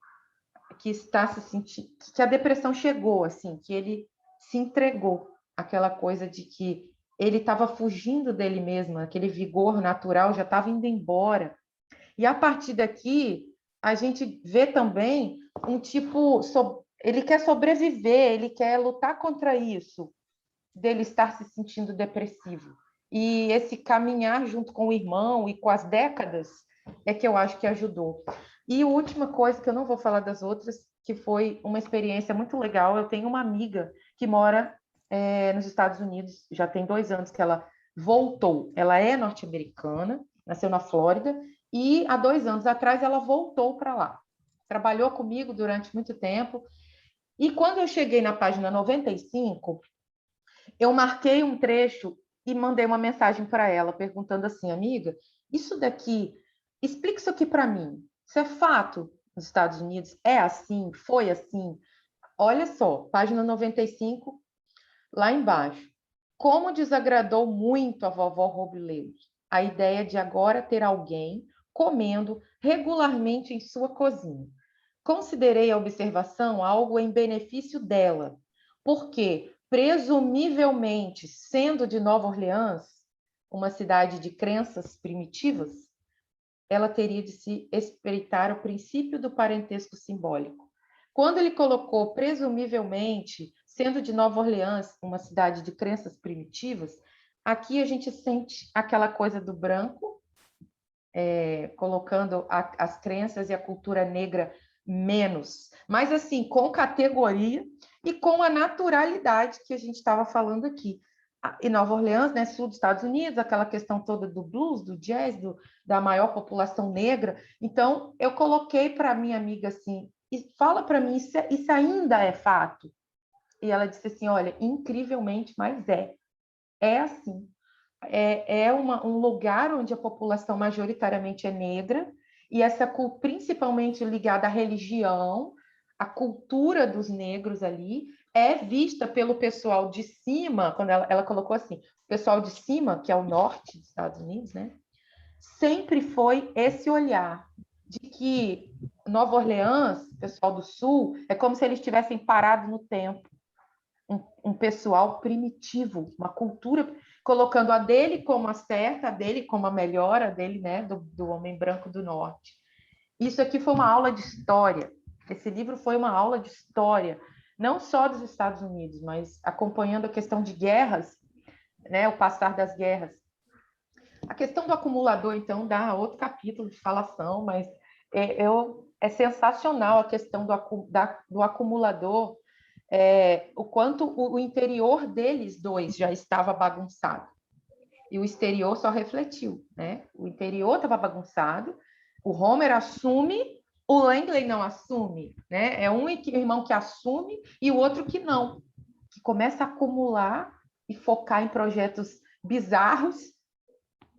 que está se sentindo, que a depressão chegou, assim, que ele se entregou àquela coisa de que ele estava fugindo dele mesmo, aquele vigor natural já estava indo embora. E a partir daqui, a gente vê também um tipo, ele quer sobreviver, ele quer lutar contra isso, dele estar se sentindo depressivo. E esse caminhar junto com o irmão e com as décadas é que eu acho que ajudou. E a última coisa, que eu não vou falar das outras, que foi uma experiência muito legal. Eu tenho uma amiga que mora nos Estados Unidos, já tem 2 anos que ela voltou. Ela é norte-americana, nasceu na Flórida, e há 2 anos atrás ela voltou para lá. Trabalhou comigo durante muito tempo. E quando eu cheguei na página 95, eu marquei um trecho e mandei uma mensagem para ela, perguntando assim, amiga, isso daqui, explica isso aqui para mim. Isso é fato nos Estados Unidos? É assim? Foi assim? Olha só, página 95, lá embaixo. Como desagradou muito a vovó Robledo a ideia de agora ter alguém comendo regularmente em sua cozinha. Considerei a observação algo em benefício dela, porque, presumivelmente, sendo de Nova Orleans, uma cidade de crenças primitivas, ela teria de se espreitar o princípio do parentesco simbólico. Quando ele colocou, presumivelmente, sendo de Nova Orleans, uma cidade de crenças primitivas, aqui a gente sente aquela coisa do branco, colocando as crenças e a cultura negra menos, mas assim, com categoria e com a naturalidade que a gente estava falando aqui. Em Nova Orleans, né, sul dos Estados Unidos, aquela questão toda do blues, do jazz, da maior população negra. Então, eu coloquei para minha amiga assim, fala para mim, isso ainda é fato? E ela disse assim, olha, incrivelmente, mas é assim. Um lugar onde a população majoritariamente é negra, e principalmente ligada à religião, a cultura dos negros ali, é vista pelo pessoal de cima, quando ela colocou assim, o pessoal de cima, que é o norte dos Estados Unidos, né? Sempre foi esse olhar de que Nova Orleans, o pessoal do sul, é como se eles tivessem parado no tempo. Um pessoal primitivo, uma cultura, colocando a dele como a certa, a dele como a melhor, a dele, né, do homem branco do norte. Isso aqui foi uma aula de história. Esse livro foi uma aula de história, não só dos Estados Unidos, mas acompanhando a questão de guerras, né, o passar das guerras. A questão do acumulador, então, dá outro capítulo de falação, mas é sensacional a questão do acumulador, o quanto o interior deles dois já estava bagunçado. E o exterior só refletiu, né? O interior estava bagunçado, o Homer assume, o Langley não assume, né? É um irmão que assume e o outro que não, que começa a acumular e focar em projetos bizarros,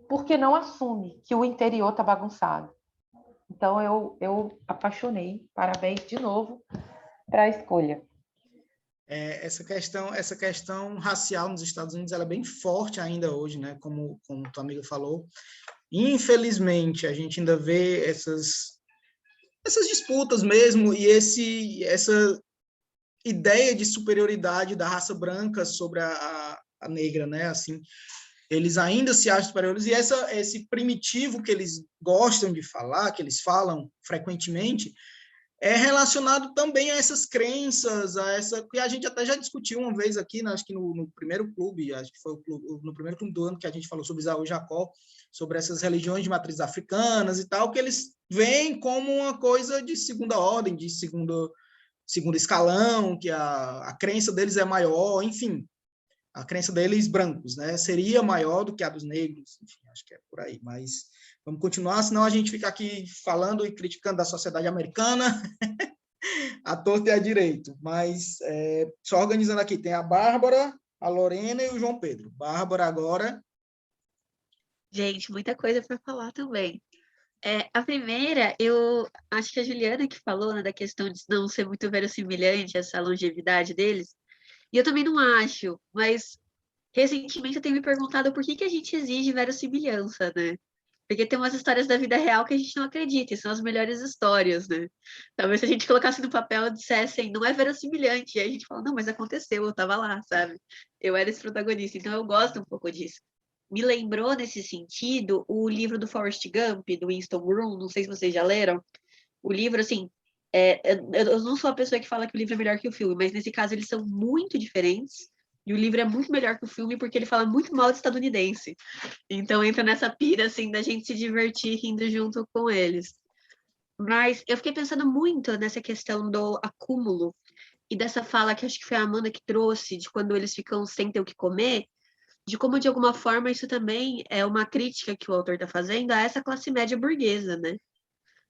porque não assume que o interior está bagunçado. Então, eu apaixonei. Parabéns de novo para a escolha. Essa questão racial nos Estados Unidos ela é bem forte ainda hoje, né? Como tua amiga falou. Infelizmente, a gente ainda vê essas disputas mesmo e essa ideia de superioridade da raça branca sobre a negra, né? Assim, eles ainda se acham superiores, e esse primitivo que eles gostam de falar, que eles falam frequentemente, é relacionado também a essas crenças, que a gente até já discutiu uma vez aqui, né, acho que no primeiro clube, acho que foi no primeiro clube do ano que a gente falou sobre Isaú e Jacó, sobre essas religiões de matrizes africanas e tal, que eles veem como uma coisa de segunda ordem, de segundo escalão, que a crença deles é maior, enfim, a crença deles brancos, né, seria maior do que a dos negros, enfim, acho que é por aí, mas vamos continuar, senão a gente fica aqui falando e criticando a sociedade americana, à torta e à direito, mas só organizando aqui, tem a Bárbara, a Lorena e o João Pedro. Bárbara agora. Gente, muita coisa para falar também. A primeira, eu acho que a Juliana que falou, né, da questão de não ser muito verossimilhante essa longevidade deles, e eu também não acho, mas recentemente eu tenho me perguntado por que a gente exige verossimilhança, né? Porque tem umas histórias da vida real que a gente não acredita, e são as melhores histórias, né? Talvez se a gente colocasse no papel e dissessem, não é verossimilhante, e aí a gente fala, não, mas aconteceu, eu tava lá, sabe? Eu era esse protagonista, então eu gosto um pouco disso. Me lembrou, nesse sentido, o livro do Forrest Gump, do Winston Groom, não sei se vocês já leram. O livro, assim, eu não sou a pessoa que fala que o livro é melhor que o filme, mas nesse caso eles são muito diferentes, e o livro é muito melhor que o filme porque ele fala muito mal de estadunidense. Então entra nessa pira, assim, da gente se divertir rindo junto com eles. Mas eu fiquei pensando muito nessa questão do acúmulo e dessa fala que acho que foi a Amanda que trouxe, de quando eles ficam sem ter o que comer, de como, de alguma forma, isso também é uma crítica que o autor está fazendo a essa classe média burguesa, né?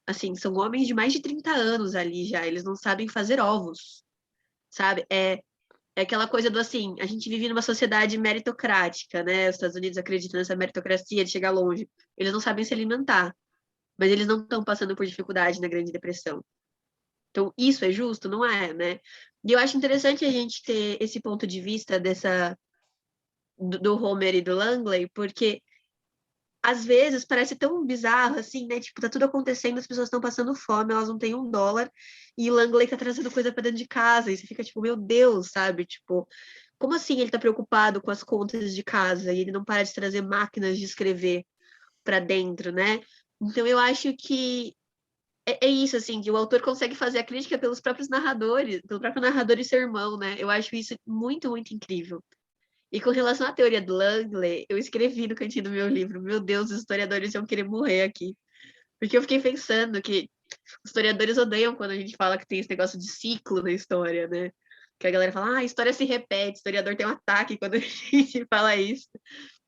Assim, são homens de mais de 30 anos ali já, eles não sabem fazer ovos, sabe? É aquela coisa do assim, a gente vive numa sociedade meritocrática, né? Os Estados Unidos acreditam nessa meritocracia de chegar longe. Eles não sabem se alimentar, mas eles não estão passando por dificuldade na Grande Depressão. Então, isso é justo? Não é, né? E eu acho interessante a gente ter esse ponto de vista do Homer e do Langley, porque às vezes parece tão bizarro, assim, né? Tipo, tá tudo acontecendo, as pessoas estão passando fome, elas não têm $1, e o Langley tá trazendo coisa pra dentro de casa, e você fica tipo, meu Deus, sabe? Tipo, como assim ele tá preocupado com as contas de casa e ele não para de trazer máquinas de escrever pra dentro, né? Então eu acho que é isso, assim, que o autor consegue fazer a crítica pelos próprios narradores, pelo próprio narrador e seu irmão, né? Eu acho isso muito, muito incrível. E com relação à teoria do Langley, eu escrevi no cantinho do meu livro, meu Deus, os historiadores iam querer morrer aqui. Porque eu fiquei pensando que os historiadores odeiam quando a gente fala que tem esse negócio de ciclo na história, né? Que a galera fala, a história se repete, o historiador tem um ataque quando a gente fala isso.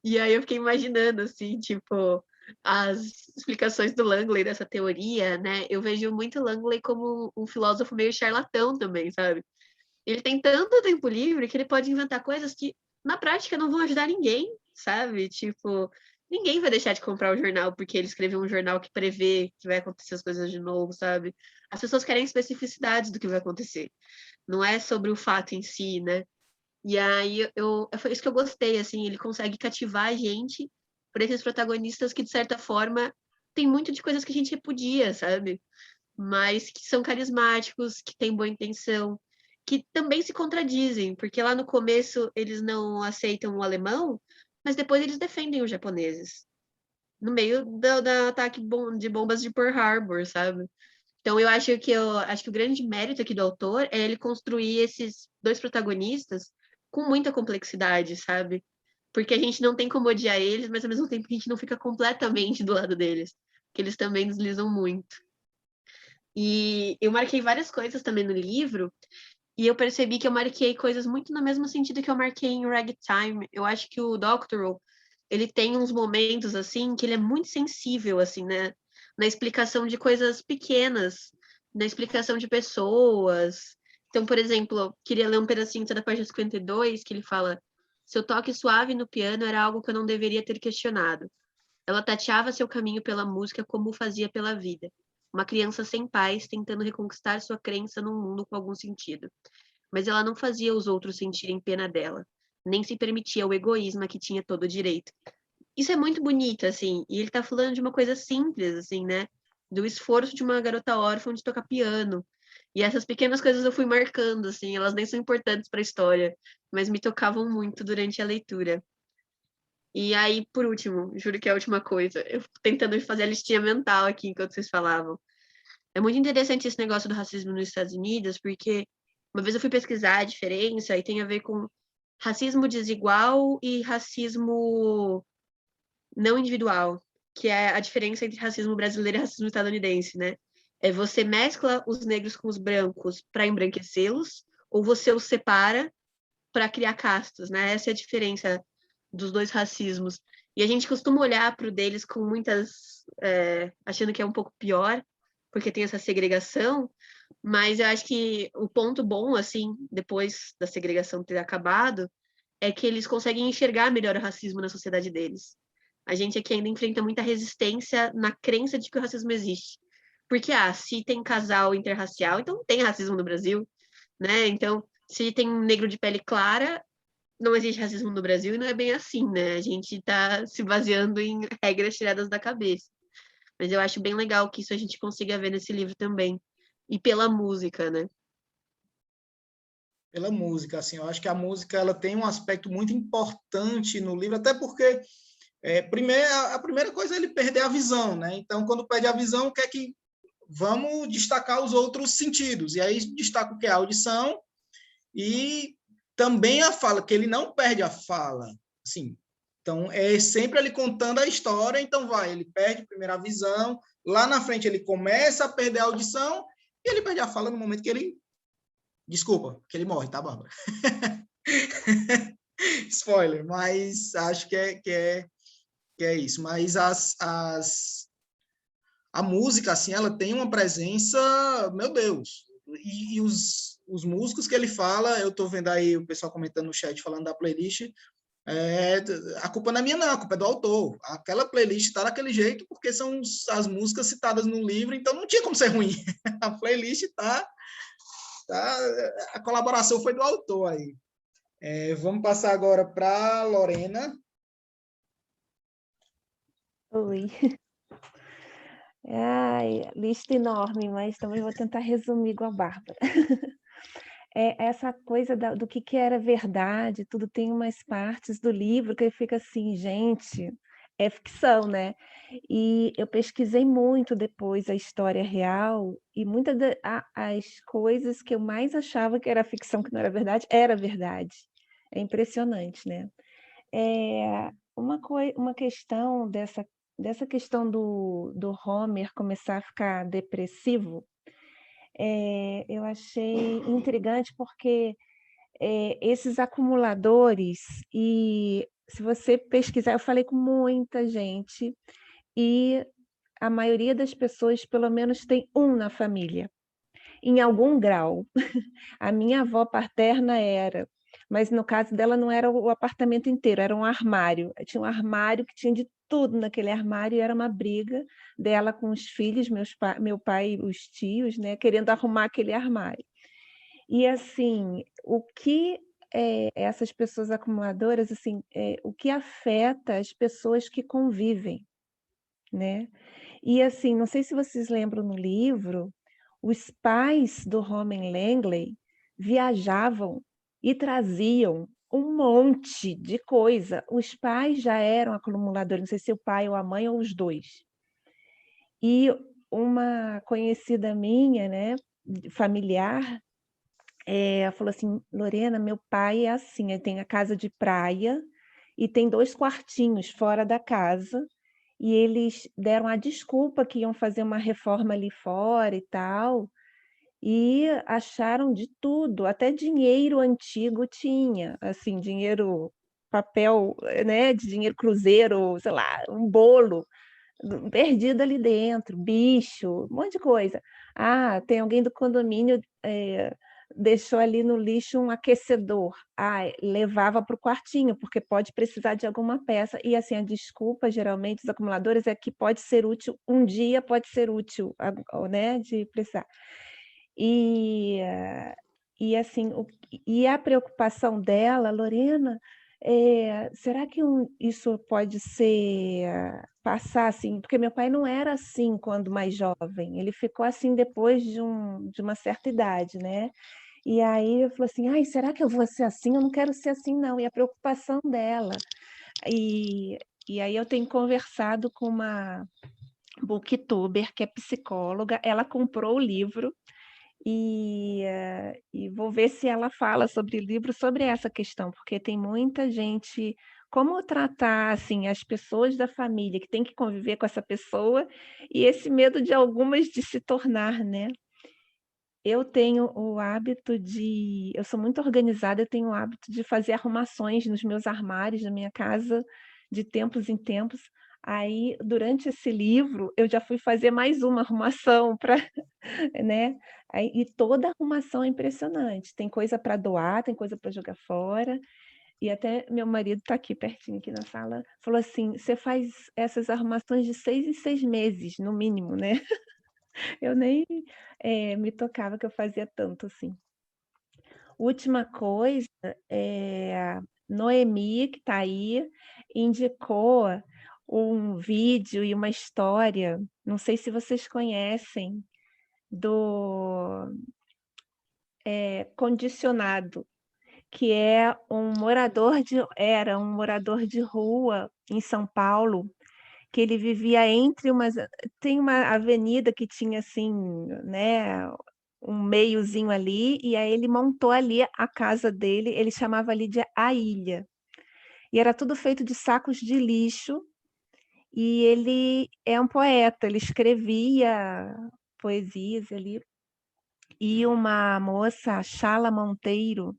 E aí eu fiquei imaginando, assim, tipo, as explicações do Langley dessa teoria, né? Eu vejo muito Langley como um filósofo meio charlatão também, sabe? Ele tem tanto tempo livre que ele pode inventar coisas que, na prática, não vão ajudar ninguém, sabe? Tipo, ninguém vai deixar de comprar o jornal porque ele escreveu um jornal que prevê que vai acontecer as coisas de novo, sabe? As pessoas querem especificidades do que vai acontecer. Não é sobre o fato em si, né? E aí, foi isso que eu gostei, assim, ele consegue cativar a gente por esses protagonistas que, de certa forma, tem muito de coisas que a gente repudia, sabe? Mas que são carismáticos, que têm boa intenção, que também se contradizem, porque lá no começo eles não aceitam o alemão, mas depois eles defendem os japoneses. no meio do ataque de bombas de Pearl Harbor, sabe? Então, eu acho que o grande mérito aqui do autor é ele construir esses dois protagonistas com muita complexidade, sabe? Porque a gente não tem como odiar eles, mas ao mesmo tempo a gente não fica completamente do lado deles, porque eles também deslizam muito. E eu marquei várias coisas também no livro, e eu percebi que eu marquei coisas muito no mesmo sentido que eu marquei em Ragtime. Eu acho que o Doctorow, ele tem uns momentos, assim, que ele é muito sensível, assim, né? Na explicação de coisas pequenas, na explicação de pessoas. Então, por exemplo, eu queria ler um pedacinho da página 52, que ele fala: seu toque suave no piano era algo que eu não deveria ter questionado. Ela tateava seu caminho pela música como o fazia pela vida. Uma criança sem pais tentando reconquistar sua crença num mundo com algum sentido. Mas ela não fazia os outros sentirem pena dela, nem se permitia o egoísmo a que tinha todo o direito. Isso é muito bonito, assim, e ele tá falando de uma coisa simples, assim, né? Do esforço de uma garota órfã de tocar piano. E essas pequenas coisas eu fui marcando, assim, elas nem são importantes para a história, mas me tocavam muito durante a leitura. E aí, por último, juro que é a última coisa, eu tentando fazer a listinha mental aqui enquanto vocês falavam. É muito interessante esse negócio do racismo nos Estados Unidos, porque uma vez eu fui pesquisar a diferença e tem a ver com racismo desigual e racismo não individual, que é a diferença entre racismo brasileiro e racismo estadunidense, né? É você mescla os negros com os brancos para embranquecê-los, ou você os separa para criar castas, né? Essa é a diferença dos dois racismos. E a gente costuma olhar para o deles com muitas... achando que é um pouco pior, porque tem essa segregação, mas eu acho que o ponto bom, assim, depois da segregação ter acabado, é que eles conseguem enxergar melhor o racismo na sociedade deles. A gente aqui ainda enfrenta muita resistência na crença de que o racismo existe. Porque, se tem casal interracial, então tem racismo no Brasil, né? Então, se tem um negro de pele clara, não existe racismo no Brasil e não é bem assim, né? A gente está se baseando em regras tiradas da cabeça. Mas eu acho bem legal que isso a gente consiga ver nesse livro também. E pela música, né? Pela música, assim, eu acho que a música ela tem um aspecto muito importante no livro, até porque a primeira coisa é ele perder a visão, né? Então, quando perde a visão, quer que vamos destacar os outros sentidos. E aí destaca o que é a audição e também a fala, que ele não perde a fala, assim. Então, é sempre ele contando a história, então ele perde primeiro a visão, lá na frente ele começa a perder a audição e ele perde a fala no momento que ele... Desculpa, que ele morre, tá, Bárbara? Spoiler, mas acho que é isso. Mas a música, assim, ela tem uma presença, meu Deus. E os músicos que ele fala, eu tô vendo aí o pessoal comentando no chat, falando da playlist, a culpa não é minha, não, a culpa é do autor. Aquela playlist tá daquele jeito porque são as músicas citadas no livro, então não tinha como ser ruim. A playlist tá, a colaboração foi do autor aí. Vamos passar agora para Lorena. Oi. Ai, lista enorme, mas também vou tentar resumir igual a Bárbara. Essa coisa do que era verdade, tudo tem umas partes do livro que fica assim, gente, é ficção, né? E eu pesquisei muito depois a história real e muitas as coisas que eu mais achava que era ficção, que não era verdade. É impressionante, né? Uma questão dessa questão do Homer começar a ficar depressivo, eu achei intrigante porque esses acumuladores, e se você pesquisar, eu falei com muita gente, e a maioria das pessoas pelo menos tem um na família, em algum grau. A minha avó paterna era, mas no caso dela não era o apartamento inteiro, era um armário. Tinha um armário que tinha de tudo naquele armário, e era uma briga dela com os filhos, meu pai e os tios, né, querendo arrumar aquele armário. E assim, o que essas pessoas acumuladoras, assim, o que afeta as pessoas que convivem, né? E assim, não sei se vocês lembram no livro, os pais do Homer Langley viajavam e traziam um monte de coisa. Os pais já eram acumuladores, não sei se o pai ou a mãe ou os dois. E uma conhecida minha, né, familiar, falou assim, Lorena, meu pai é assim, ele tem a casa de praia e tem 2 quartinhos fora da casa, e eles deram a desculpa que iam fazer uma reforma ali fora e tal, e acharam de tudo, até dinheiro antigo tinha, assim, dinheiro, papel, né, de dinheiro cruzeiro, sei lá, um bolo perdido ali dentro, bicho, um monte de coisa. Ah, tem alguém do condomínio deixou ali no lixo um aquecedor. Ah, levava para o quartinho, porque pode precisar de alguma peça. E assim, a desculpa, geralmente, dos acumuladores é que pode ser útil, um dia pode ser útil, né, de precisar. E, e assim, e a preocupação dela, Lorena, será que isso pode ser passar assim? Porque meu pai não era assim quando mais jovem, ele ficou assim depois de uma certa idade, né? E aí eu falei assim, ai, será que eu vou ser assim? Eu não quero ser assim, não. E a preocupação dela. E aí eu tenho conversado com uma booktuber que é psicóloga, ela comprou o livro e vou ver se ela fala sobre o livro, sobre essa questão, porque tem muita gente. Como tratar assim as pessoas da família que tem que conviver com essa pessoa e esse medo de algumas de se tornar, né? Eu tenho o hábito de. Eu sou muito organizada, eu tenho o hábito de fazer arrumações nos meus armários, na minha casa, de tempos em tempos. Aí, durante esse livro, eu já fui fazer mais uma arrumação para, né? Aí, e toda arrumação é impressionante. Tem coisa para doar, tem coisa para jogar fora. E até meu marido está aqui pertinho, aqui na sala, falou assim: você faz essas arrumações de 6 em 6 meses, no mínimo, né? Eu nem me tocava que eu fazia tanto assim. Última coisa, Noemi, que está aí, indicou um vídeo e uma história, não sei se vocês conhecem, do Condicionado, que era um morador de rua em São Paulo, que ele vivia entre tem uma avenida que tinha assim, né, um meiozinho ali, e aí ele montou ali a casa dele, ele chamava ali de A Ilha. E era tudo feito de sacos de lixo, e ele é um poeta, ele escrevia poesias ali. E uma moça, a Chala Monteiro,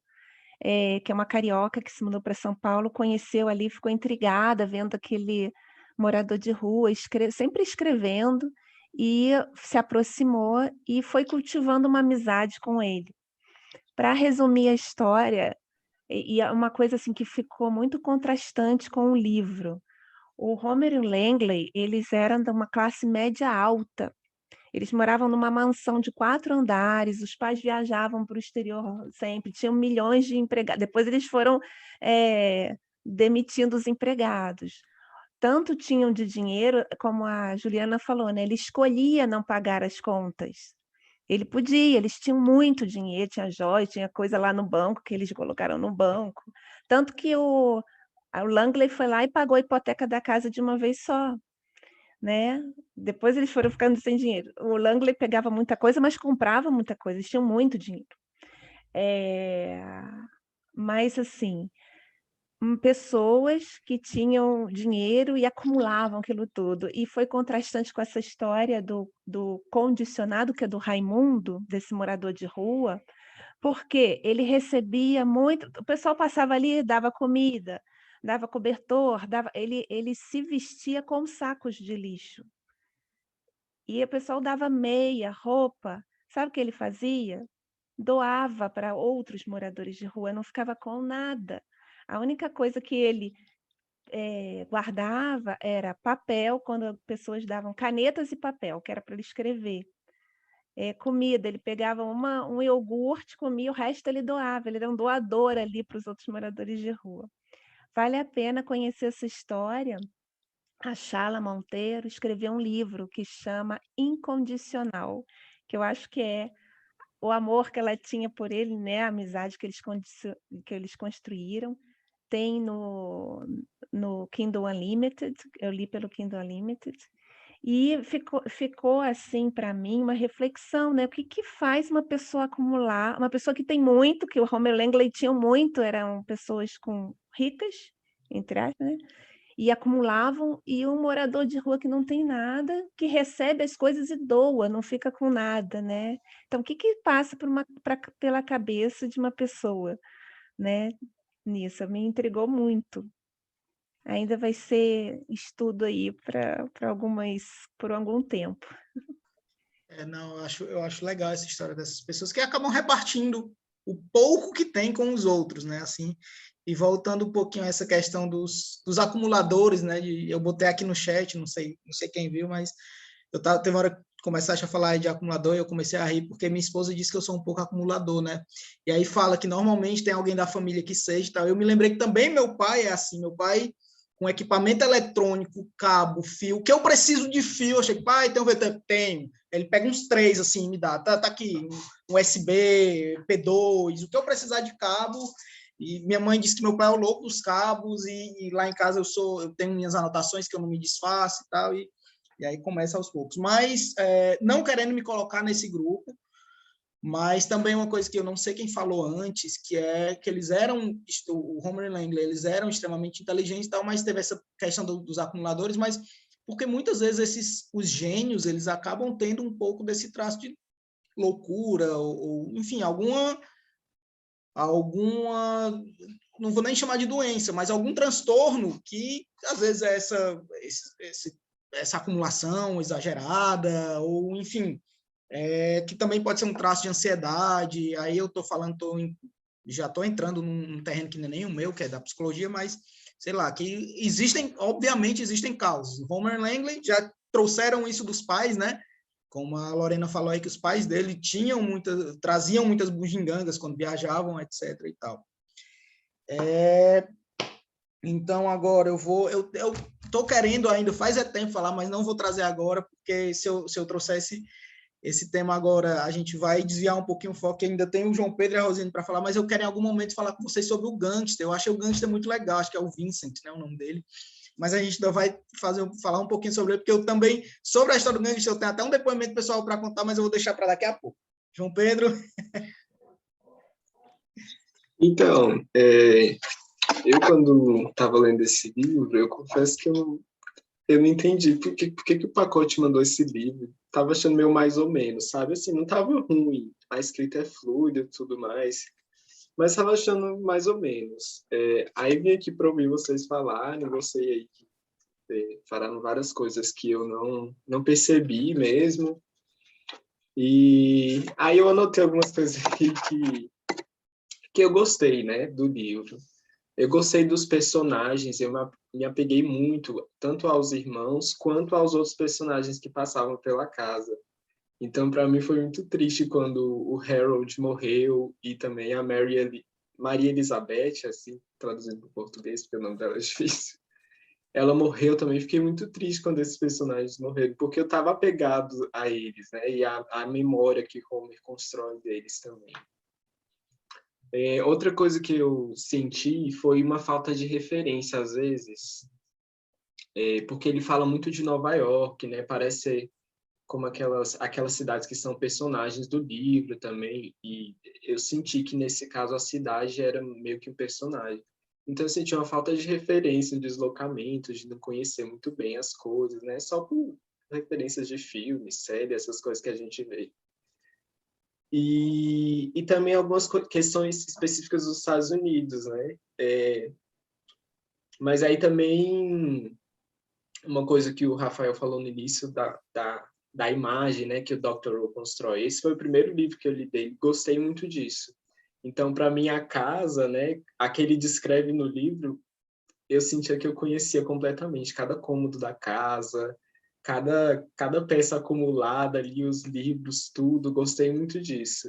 que é uma carioca que se mudou para São Paulo, conheceu ali, ficou intrigada vendo aquele morador de rua, sempre escrevendo, e se aproximou e foi cultivando uma amizade com ele. Para resumir a história, e é uma coisa assim que ficou muito contrastante com o livro. O Homer e o Langley, eles eram de uma classe média alta. Eles moravam numa mansão de 4 andares, os pais viajavam para o exterior sempre, tinham milhões de empregados. Depois eles foram demitindo os empregados. Tanto tinham de dinheiro, como a Juliana falou, né? Ele escolhia não pagar as contas. Ele podia, eles tinham muito dinheiro, tinha joia, tinha coisa lá no banco que eles colocaram no banco. Tanto que o Langley foi lá e pagou a hipoteca da casa de uma vez só, né? Depois eles foram ficando sem dinheiro. O Langley pegava muita coisa, mas comprava muita coisa, eles tinham muito dinheiro. Mas, assim, pessoas que tinham dinheiro e acumulavam aquilo tudo. E foi contrastante com essa história do condicionado, que é do Raimundo, desse morador de rua, porque ele recebia muito. O pessoal passava ali, dava comida, dava cobertor, ele se vestia com sacos de lixo. E o pessoal dava meia, roupa. Sabe o que ele fazia? Doava para outros moradores de rua, não ficava com nada. A única coisa que ele guardava era papel, quando pessoas davam canetas e papel, que era para ele escrever. Comida, ele pegava um iogurte, comia, o resto ele doava. Ele era um doador ali para os outros moradores de rua. Vale a pena conhecer essa história. A Chala Monteiro escreveu um livro que chama Incondicional, que eu acho que é o amor que ela tinha por ele, né? A amizade que eles construíram. tem no Kindle Unlimited, eu li pelo Kindle Unlimited, e ficou assim para mim uma reflexão, né? O que faz uma pessoa acumular, uma pessoa que tem muito, que o Homer Langley tinha muito, eram pessoas ricas, entre aspas, né? E acumulavam, e um morador de rua que não tem nada, que recebe as coisas e doa, não fica com nada, né? Então, o que passa pela cabeça de uma pessoa, né? Nisso, me intrigou muito. Ainda vai ser estudo aí por algum tempo. Não, eu acho legal essa história dessas pessoas que acabam repartindo o pouco que tem com os outros, né? Assim, e voltando um pouquinho a essa questão dos acumuladores, né? Eu botei aqui no chat, não sei quem viu, mas teve uma hora que começaste a falar de acumulador e eu comecei a rir porque minha esposa disse que eu sou um pouco acumulador, né? E aí fala que normalmente tem alguém da família que seja e tal. Eu me lembrei que também meu pai é assim, meu pai com equipamento eletrônico, cabo, fio, que eu preciso de fio, eu chego, pai, tenho. Ele pega uns 3, assim, me dá, tá aqui, um USB, P2, o que eu precisar de cabo. E minha mãe disse que meu pai é o louco dos cabos, e lá em casa eu tenho minhas anotações que eu não me desfaço e tal, e aí começa aos poucos. Mas, não querendo me colocar nesse grupo, mas também uma coisa que eu não sei quem falou antes, que é que eles eram, o Homer e Langley, eles eram extremamente inteligentes e tal, mas teve essa questão dos acumuladores, mas porque muitas vezes os gênios, eles acabam tendo um pouco desse traço de loucura, ou enfim, alguma, não vou nem chamar de doença, mas algum transtorno que, às vezes, é essa acumulação exagerada, ou, enfim, que também pode ser um traço de ansiedade. Aí eu estou falando, já estou entrando num terreno que não é nem o meu, que é da psicologia, mas, sei lá, que obviamente existem causas. Homer Langley já trouxeram isso dos pais, né? Como a Lorena falou aí, que os pais dele traziam muitas bugigangas quando viajavam, etc. e tal. Então, agora eu estou querendo ainda, faz tempo falar, mas não vou trazer agora, porque se eu trouxesse esse tema agora, a gente vai desviar um pouquinho o foco, que ainda tem o João Pedro e a Rosine para falar, mas eu quero em algum momento falar com vocês sobre o gangster. Eu achei o gangster muito legal, acho que é o Vincent, né, o nome dele. Mas a gente ainda vai falar um pouquinho sobre ele, porque eu também, sobre a história do gangster, eu tenho até um depoimento pessoal para contar, mas eu vou deixar para daqui a pouco. João Pedro? Então, eu quando estava lendo esse livro, eu confesso que eu não entendi por que o pacote mandou esse livro. Tava achando meio mais ou menos, sabe? Assim, não tava ruim. A escrita é fluida e tudo mais. Mas tava achando mais ou menos. Aí vim aqui para ouvir vocês falarem. Você aí falaram várias coisas que eu não percebi mesmo. E aí eu anotei algumas coisas aqui que eu gostei, né, do livro. Eu gostei dos personagens, eu me apeguei muito, tanto aos irmãos, quanto aos outros personagens que passavam pela casa. Então, para mim, foi muito triste quando o Harold morreu e também a Maria Elizabeth, assim, traduzindo para o português, porque o nome dela é difícil. Ela morreu também, fiquei muito triste quando esses personagens morreram, porque eu estava apegado a eles, né? E a memória que Homer constrói deles também. Outra coisa que eu senti foi uma falta de referência, às vezes, porque ele fala muito de Nova York, né? Parece ser como aquelas cidades que são personagens do livro também, e eu senti que, nesse caso, a cidade era meio que um personagem. Então, eu senti uma falta de referência, um deslocamento, de não conhecer muito bem as coisas, né? Só por referências de filmes, séries, essas coisas que a gente vê. E também algumas questões específicas dos Estados Unidos, né? Mas aí também uma coisa que o Rafael falou no início da imagem, né, que o Dr. Who constrói. Esse foi o primeiro livro que eu li dele, gostei muito disso. Então, para mim, a casa, né, a que ele descreve no livro, eu sentia que eu conhecia completamente cada cômodo da casa, cada peça acumulada ali, os livros, tudo, gostei muito disso.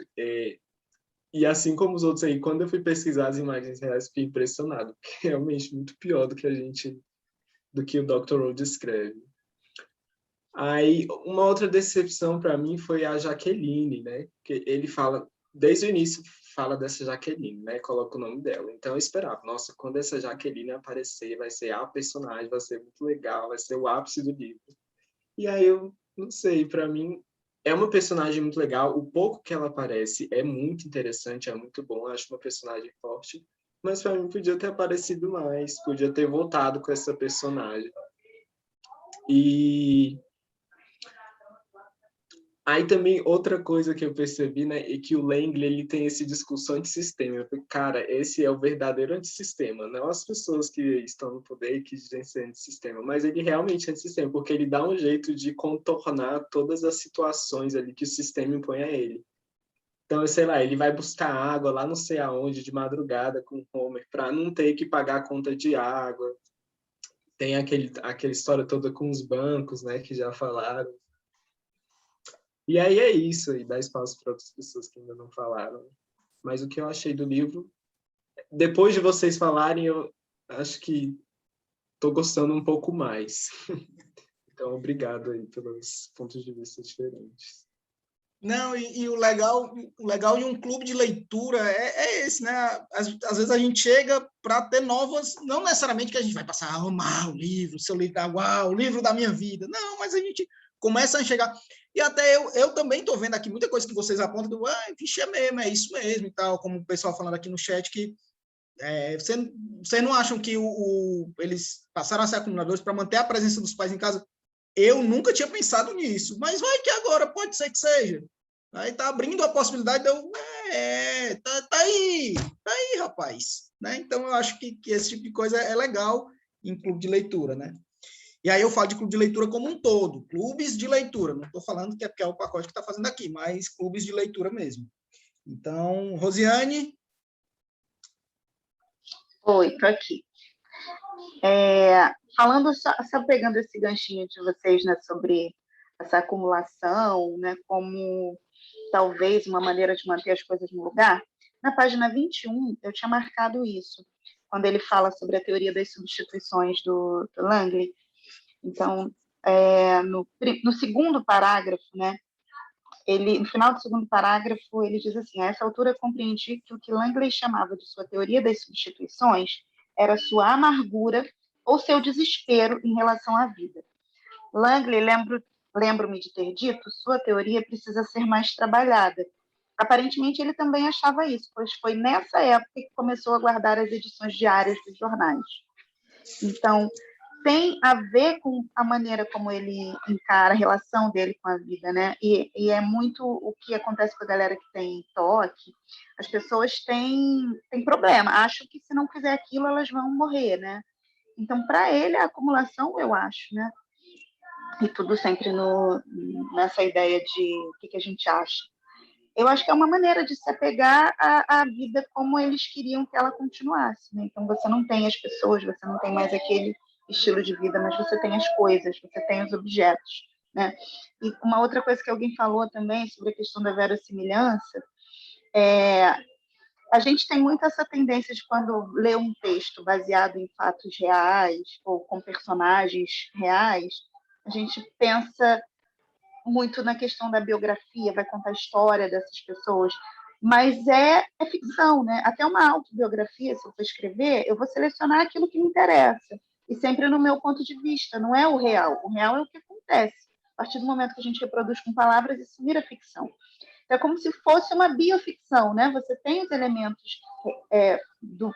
E assim como os outros aí, quando eu fui pesquisar as imagens reais, fiquei impressionado, porque é realmente muito pior do que o Dr. Who descreve. Aí, uma outra decepção para mim foi a Jaqueline, né? Que ele fala, desde o início, fala dessa Jaqueline, né? Coloca o nome dela. Então eu esperava, nossa, quando essa Jaqueline aparecer, vai ser a personagem, vai ser muito legal, vai ser o ápice do livro. E aí eu não sei, para mim é uma personagem muito legal. O pouco que ela aparece é muito interessante, é muito bom. Eu acho uma personagem forte. Mas para mim podia ter aparecido mais, podia ter voltado com essa personagem. E aí também outra coisa que eu percebi, né, é que o Langley ele tem esse discurso antissistema. Eu falei, cara, esse é o verdadeiro antissistema, não as pessoas que estão no poder e que dizem ser antissistema, mas ele realmente é antissistema, porque ele dá um jeito de contornar todas as situações ali que o sistema impõe a ele. Então, sei lá, ele vai buscar água lá não sei aonde, de madrugada, com o Homer, para não ter que pagar a conta de água. Tem aquela história toda com os bancos, né, que já falaram. E aí é isso, e dá espaço para outras pessoas que ainda não falaram. Mas o que eu achei do livro, depois de vocês falarem, eu acho que estou gostando um pouco mais. Então, obrigado aí pelos pontos de vista diferentes. Não, e o legal de um clube de leitura é esse, né? Às vezes a gente chega para ter novas, não necessariamente que a gente vai passar a amar o livro, seu livro, uau, o livro da minha vida. Não, mas a gente começa a enxergar. E até eu também estou vendo aqui muita coisa que vocês apontam do, vixe, é mesmo, é isso mesmo e tal, como o pessoal falando aqui no chat, que vocês não acham que eles passaram a ser acumuladores para manter a presença dos pais em casa? Eu nunca tinha pensado nisso, mas vai que agora pode ser que seja. Aí tá abrindo a possibilidade de eu... tá aí, rapaz. Né? Então, eu acho que esse tipo de coisa é legal em clube de leitura, né? E aí eu falo de clube de leitura como um todo, clubes de leitura. Não estou falando que é porque é o pacote que está fazendo aqui, mas clubes de leitura mesmo. Então, Rosiane? Oi, estou aqui. Falando, só pegando esse ganchinho de vocês, né, sobre essa acumulação, né, como talvez uma maneira de manter as coisas no lugar, na página 21 eu tinha marcado isso, quando ele fala sobre a teoria das substituições do Langley. Então, no segundo parágrafo, né, no final do segundo parágrafo, ele diz assim: a essa altura compreendi que o que Langley chamava de sua teoria das substituições era sua amargura ou seu desespero em relação à vida. Langley, lembro-me de ter dito, sua teoria precisa ser mais trabalhada. Aparentemente, ele também achava isso, pois foi nessa época que começou a guardar as edições diárias dos jornais. Então, tem a ver com a maneira como ele encara a relação dele com a vida, né? E é muito o que acontece com a galera que tem toque. As pessoas têm problema, acham que se não fizer aquilo, elas vão morrer, né? Então, para ele, a acumulação, eu acho, né? E tudo sempre nessa ideia de o que a gente acha. Eu acho que é uma maneira de se apegar à vida como eles queriam que ela continuasse, né? Então, você não tem as pessoas, você não tem mais aquele estilo de vida, mas você tem as coisas, você tem os objetos, né? E uma outra coisa que alguém falou também sobre a questão da verossimilhança, a gente tem muito essa tendência de, quando lê um texto baseado em fatos reais ou com personagens reais, a gente pensa muito na questão da biografia, vai contar a história dessas pessoas, mas é ficção, né? Até uma autobiografia, se eu for escrever, eu vou selecionar aquilo que me interessa, e sempre no meu ponto de vista, não é o real. O real é o que acontece. A partir do momento que a gente reproduz com palavras, isso vira ficção. É como se fosse uma bioficção, né? Você tem os elementos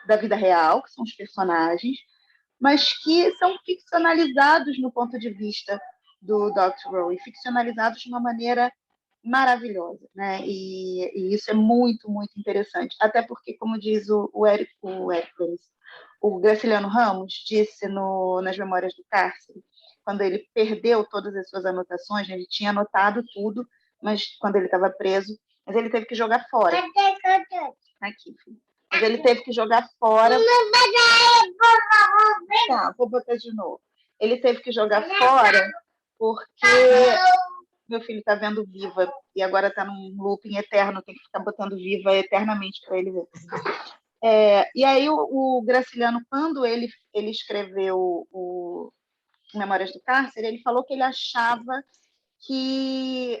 da vida real, que são os personagens, mas que são ficcionalizados no ponto de vista do Dr. Rowe, e ficcionalizados de uma maneira maravilhosa, né? E isso é muito, muito interessante. Até porque, como diz o Graciliano Ramos disse nas Memórias do Cárcere, quando ele perdeu todas as suas anotações, ele tinha anotado tudo, mas quando ele estava preso, mas ele teve que jogar fora. Aqui, filho. Mas ele teve que jogar fora. Tá, vou botar de novo. Ele teve que jogar fora porque meu filho está vendo Viva e agora está num looping eterno, tem que ficar botando Viva eternamente para ele ver. E aí o Graciliano, quando ele escreveu o Memórias do Cárcere, ele falou que ele achava que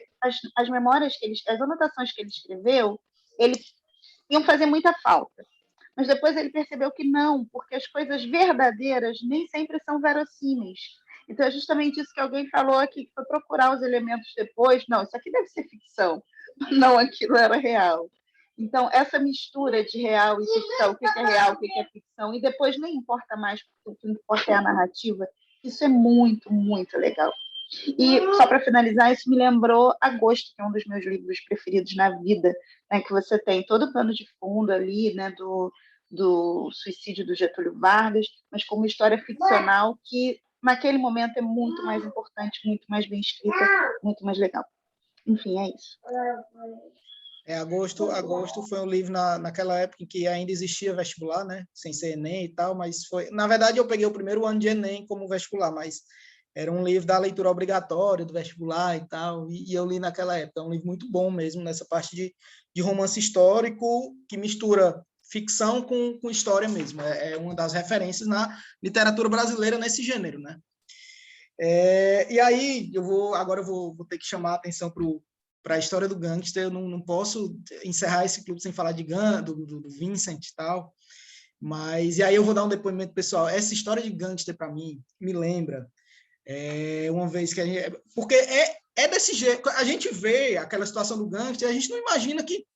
as memórias as anotações que ele escreveu, ele iam fazer muita falta. Mas depois ele percebeu que não, porque as coisas verdadeiras nem sempre são verossímeis. Então, é justamente isso que alguém falou aqui, que foi procurar os elementos depois. Não, isso aqui deve ser ficção. Não, aquilo era real. Então, essa mistura de real e ficção, o que é real, o que é ficção, e depois nem importa mais, porque o que importa é a narrativa, isso é muito, muito legal. E, só para finalizar, isso me lembrou Agosto, que é um dos meus livros preferidos na vida, né, que você tem todo o pano de fundo ali, né, do suicídio do Getúlio Vargas, mas com uma história ficcional que, naquele momento, é muito mais importante, muito mais bem escrita, muito mais legal. Enfim, é isso. Agosto foi um livro naquela época em que ainda existia vestibular, né? Sem ser Enem e tal, mas foi... Na verdade, eu peguei o primeiro ano de Enem como vestibular, mas era um livro da leitura obrigatória, do vestibular e tal, e eu li naquela época. É um livro muito bom mesmo, nessa parte de romance histórico, que mistura ficção com história mesmo. É uma das referências na literatura brasileira nesse gênero, né? E aí, agora eu vou ter que chamar a atenção para a história do gangster. Eu não posso encerrar esse clube sem falar do Vincent e tal, mas e aí eu vou dar um depoimento pessoal. Essa história de gangster, para mim, me lembra uma vez que a gente... Porque é desse jeito, a gente vê aquela situação do gangster, a gente não imagina que,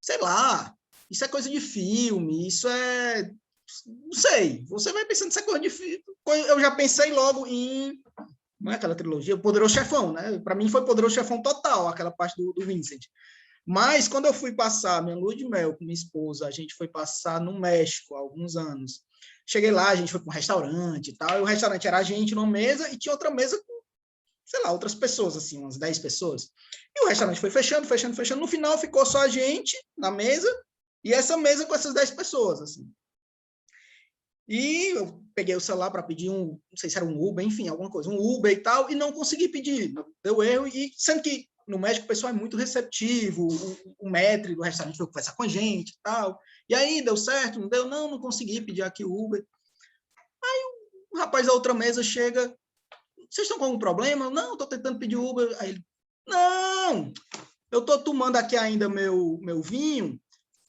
sei lá, isso é coisa de filme, isso é... Não sei, você vai pensando isso é coisa de filme. Eu já pensei logo em... Não é aquela trilogia? O Poderoso Chefão, né? Para mim foi Poderoso Chefão total, aquela parte do Vincent. Mas quando eu fui passar minha lua de mel com minha esposa, a gente foi passar no México há alguns anos. Cheguei lá, a gente foi para um restaurante e tal, e o restaurante era a gente numa mesa e tinha outra mesa com, sei lá, outras pessoas, assim, umas 10 pessoas. E o restaurante foi fechando. No final ficou só a gente na mesa e essa mesa com essas 10 pessoas, assim. E eu peguei o celular para pedir não sei se era um Uber, enfim, alguma coisa, um Uber e tal, e não consegui pedir, deu erro, e sendo que no México o pessoal é muito receptivo, o maître do restaurante foi conversar com a gente e tal, e aí deu certo, não deu, não consegui pedir aqui o Uber. Aí o rapaz da outra mesa chega, vocês estão com algum problema? Não, estou tentando pedir Uber. Aí ele, não, eu estou tomando aqui ainda meu vinho,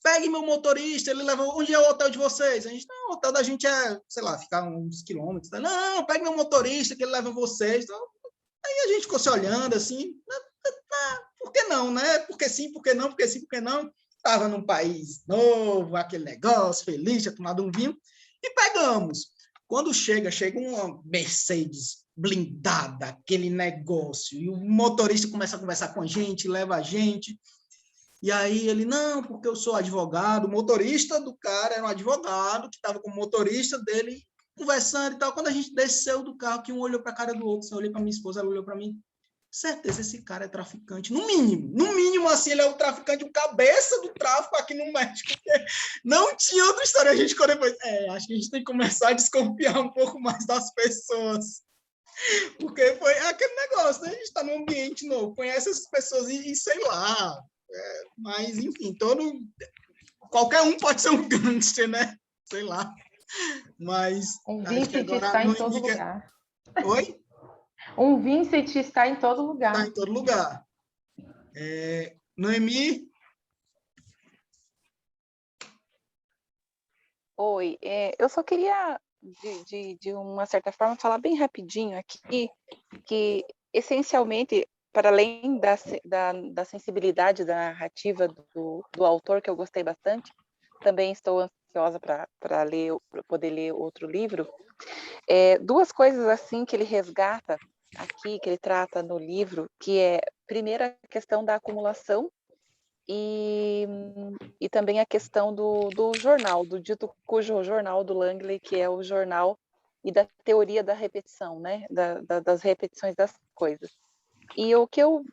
pegue meu motorista, ele leva... Onde é o hotel de vocês? A gente, não, o hotel da gente é, sei lá, ficar uns quilômetros. Não, pegue meu motorista, que ele leva vocês. Então, aí a gente ficou se olhando, assim, por que não, né? Porque sim, porque não, porque sim, porque não. Estava num país novo, aquele negócio, feliz, tinha tomado um vinho, e pegamos. Quando chega uma Mercedes blindada, aquele negócio, e o motorista começa a conversar com a gente, leva a gente... E aí ele, não, porque eu sou advogado, o motorista do cara era um advogado, que estava com o motorista dele, conversando e tal. Quando a gente desceu do carro, que um olhou para a cara do outro, eu olhei para minha esposa, ela olhou para mim, certeza, esse cara é traficante, no mínimo, assim, ele é o traficante, o cabeça do tráfico aqui no México, porque não tinha outra história. A gente ficou depois, acho que a gente tem que começar a desconfiar um pouco mais das pessoas. Porque foi aquele negócio, né? A gente está num ambiente novo, conhece essas pessoas e sei lá... mas, enfim, qualquer um pode ser um gangster, né? Sei lá. Mas... Um Vincent está em todo lugar. Oi? Um Vincent está em todo lugar. Está em todo lugar. Noemi? Oi, eu só queria, de uma certa forma, falar bem rapidinho aqui, que, essencialmente, para além da sensibilidade da narrativa do autor, que eu gostei bastante, também estou ansiosa para poder ler outro livro, duas coisas assim que ele resgata aqui, que ele trata no livro, que é, primeiro, a questão da acumulação e também a questão do jornal, do dito cujo jornal do Langley, que é o jornal e da teoria da repetição, né? Das repetições das coisas. E o que eu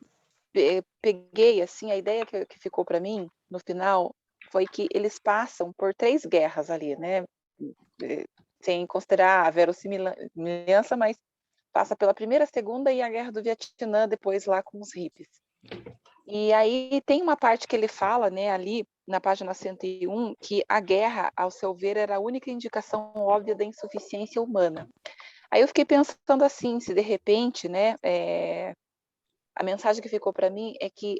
peguei, assim, a ideia que ficou para mim, no final, foi que eles passam por 3 guerras ali, né? Sem considerar a verossimilhança, mas passa pela Primeira, Segunda e a Guerra do Vietnã, depois lá com os hippies. E aí tem uma parte que ele fala, né, ali na página 101, que a guerra, ao seu ver, era a única indicação óbvia da insuficiência humana. Aí eu fiquei pensando assim, se de repente, né, a mensagem que ficou para mim é que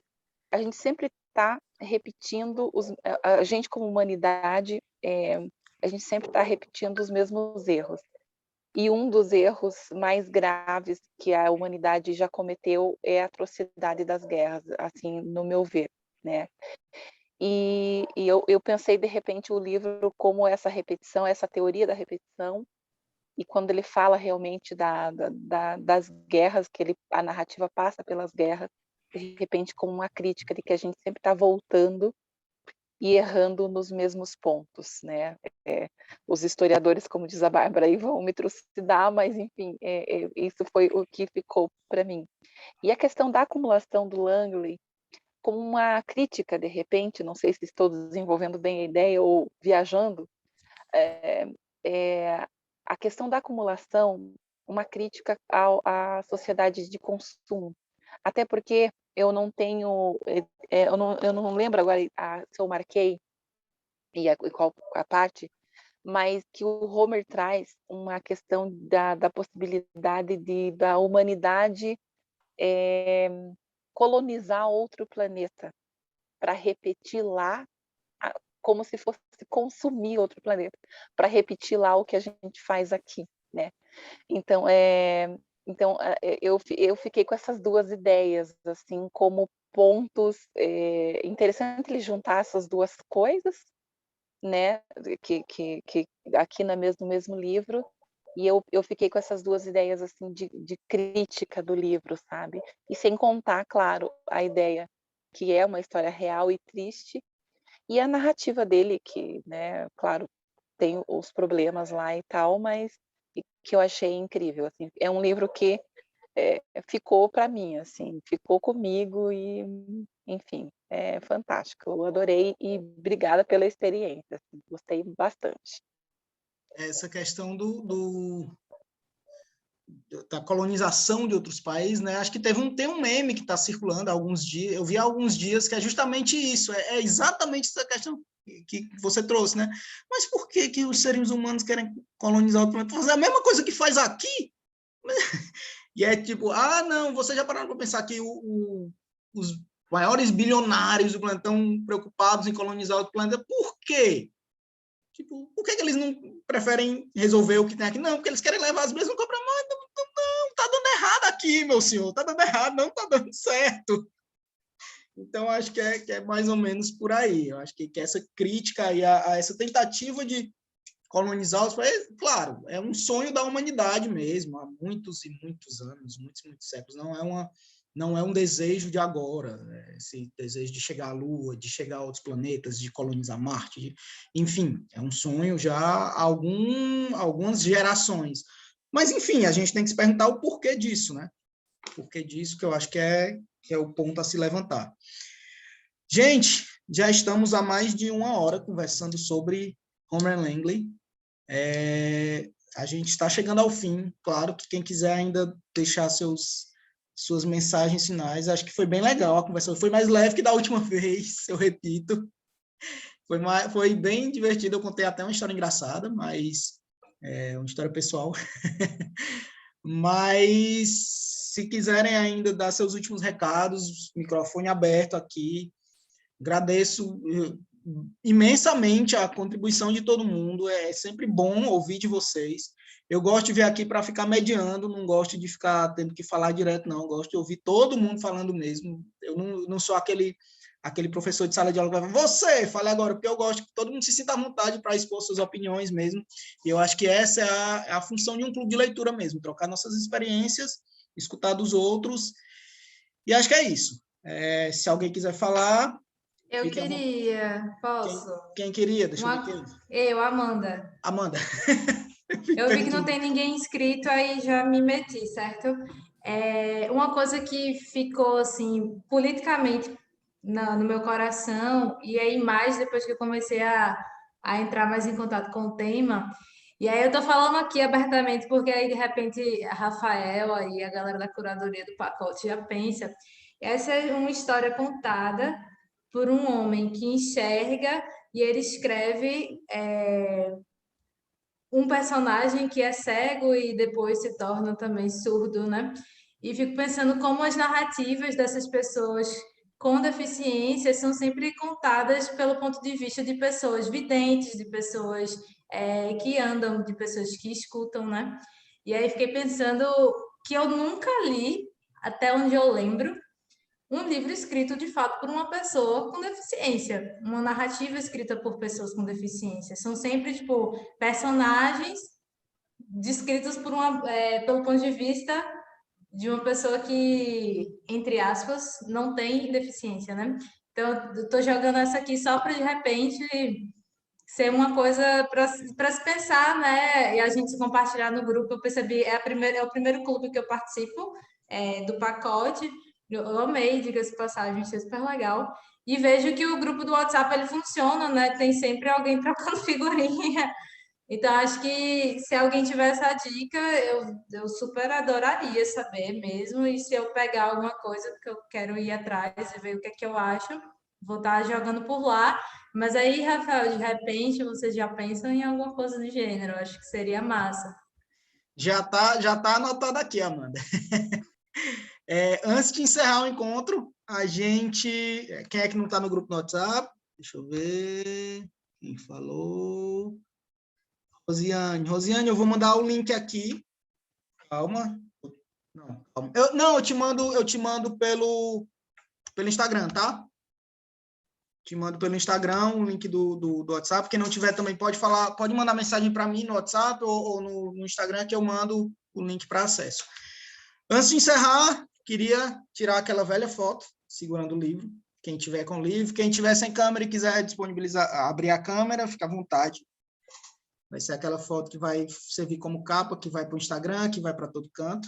a gente sempre está repetindo, a gente como humanidade, a gente sempre está repetindo os mesmos erros. E um dos erros mais graves que a humanidade já cometeu é a atrocidade das guerras, assim, no meu ver, né? E eu pensei, de repente, o livro como essa repetição, essa teoria da repetição, e quando ele fala realmente das guerras, a narrativa passa pelas guerras, de repente como uma crítica de que a gente sempre está voltando e errando nos mesmos pontos, né? Os historiadores, como diz a Bárbara, aí vão me trucidar, mas enfim, isso foi o que ficou para mim. E a questão da acumulação do Langley, como uma crítica, de repente, não sei se estou desenvolvendo bem a ideia ou viajando, a questão da acumulação, uma crítica à sociedade de consumo. Até porque eu não tenho, eu não lembro agora se eu marquei e qual a parte, mas que o Homer traz uma questão da possibilidade da humanidade colonizar outro planeta para repetir lá, como se fosse consumir outro planeta, para repetir lá o que a gente faz aqui, né? Então, eu fiquei com essas duas ideias, assim, como pontos. Interessante ele juntar essas duas coisas, né? Que aqui no mesmo livro, e eu fiquei com essas duas ideias, assim, de crítica do livro, sabe? E sem contar, claro, a ideia que é uma história real e triste, e a narrativa dele, que, né, claro, tem os problemas lá e tal, mas que eu achei incrível, assim. É um livro que ficou para mim, assim, ficou comigo e, enfim, é fantástico. Eu adorei e obrigada pela experiência, assim, gostei bastante. Essa questão da colonização de outros países, né? Acho que tem um meme que está circulando há alguns dias, eu vi há alguns dias, que é justamente isso, é exatamente essa questão que você trouxe, né? Mas por que os seres humanos querem colonizar outro planeta? Fazer a mesma coisa que faz aqui? E é tipo, não, você já pararam para pensar que os maiores bilionários do planeta estão preocupados em colonizar outro planeta? Por quê? Tipo, por que eles não preferem resolver o que tem aqui? Não, porque eles querem levar as mesmas compras. Não, tá dando errado aqui, meu senhor. Tá dando errado, não tá dando certo. Então, acho que é mais ou menos por aí. Eu acho que essa crítica e a essa tentativa de colonizar os países, claro, é um sonho da humanidade mesmo, há muitos e muitos anos, muitos séculos. Não é um desejo de agora, esse desejo de chegar à Lua, de chegar a outros planetas, de colonizar Marte, enfim, é um sonho já há algumas gerações. Mas, enfim, a gente tem que se perguntar o porquê disso, né? O porquê disso, que eu acho que é o ponto a se levantar. Gente, já estamos há mais de 1 hora conversando sobre Homer Langley. A gente está chegando ao fim. Claro que quem quiser ainda deixar suas mensagens finais, acho que foi bem legal a conversa. Foi mais leve que da última vez, eu repito. Foi bem divertido. Eu contei até uma história engraçada, mas uma história pessoal. Mas se quiserem ainda dar seus últimos recados, microfone aberto aqui. Agradeço imensamente a contribuição de todo mundo. É sempre bom ouvir de vocês. Eu gosto de vir aqui para ficar mediando, não gosto de ficar tendo que falar direto, não. Eu gosto de ouvir todo mundo falando mesmo. Eu não sou aquele professor de sala de aula que vai falar, você, fale agora, porque eu gosto que todo mundo se sinta à vontade para expor suas opiniões mesmo. E eu acho que essa é a função de um clube de leitura mesmo, trocar nossas experiências, escutar dos outros. E acho que é isso. Se alguém quiser falar... Eu queria, posso? Quem queria? Deixa eu ver quem. Eu, Amanda. Amanda. Eu vi que não tem ninguém inscrito, aí já me meti, certo? Uma coisa que ficou, assim, politicamente no meu coração, e aí mais depois que eu comecei a entrar mais em contato com o tema, e aí eu tô falando aqui abertamente, porque aí de repente a Rafael e a galera da curadoria do pacote já pensa. Essa é uma história contada por um homem que enxerga e ele escreve um personagem que é cego e depois se torna também surdo, né? E fico pensando como as narrativas dessas pessoas com deficiência são sempre contadas pelo ponto de vista de pessoas videntes, de pessoas que andam, de pessoas que escutam, né? E aí fiquei pensando que eu nunca li, até onde eu lembro, um livro escrito de fato por uma pessoa com deficiência, uma narrativa escrita por pessoas com deficiência. São sempre tipo personagens descritos pelo ponto de vista de uma pessoa que, entre aspas, não tem deficiência, né? Então, eu tô jogando essa aqui só para de repente ser uma coisa para se pensar, né? E a gente se compartilhar no grupo. Eu percebi, é o primeiro clube que eu participo do pacote. Eu amei, diga-se de passagem, achei super legal. E vejo que o grupo do WhatsApp ele funciona, né? Tem sempre alguém trocando figurinha. Então, acho que se alguém tiver essa dica, eu super adoraria saber mesmo. E se eu pegar alguma coisa que eu quero ir atrás e ver o que é que eu acho, vou estar jogando por lá. Mas aí, Rafael, de repente, vocês já pensam em alguma coisa do gênero. Eu acho que seria massa. Já tá anotado aqui, Amanda. Antes de encerrar o encontro, a gente... Quem é que não está no grupo no WhatsApp? Deixa eu ver. Quem falou? Rosiane. Rosiane, eu vou mandar o link aqui. Calma. Não, calma. Eu te mando pelo Instagram, tá? Te mando pelo Instagram o link do WhatsApp. Quem não tiver também pode mandar mensagem para mim no WhatsApp ou no Instagram que eu mando o link para acesso. Antes de encerrar, queria tirar aquela velha foto segurando o livro. Quem tiver com o livro, quem tiver sem câmera e quiser disponibilizar, abrir a câmera, fica à vontade. Vai ser aquela foto que vai servir como capa, que vai para o Instagram, que vai para todo canto.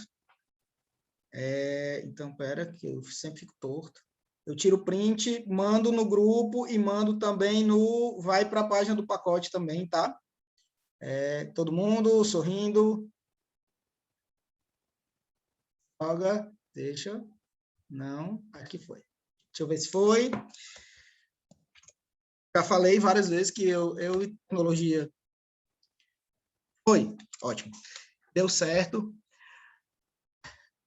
Então, pera, que eu sempre fico torto. Eu tiro o print, mando no grupo e mando também vai para a página do pacote também, tá? Todo mundo sorrindo. Joga, deixa. Não, aqui foi. Deixa eu ver se foi. Já falei várias vezes que eu e tecnologia... Foi, ótimo. Deu certo.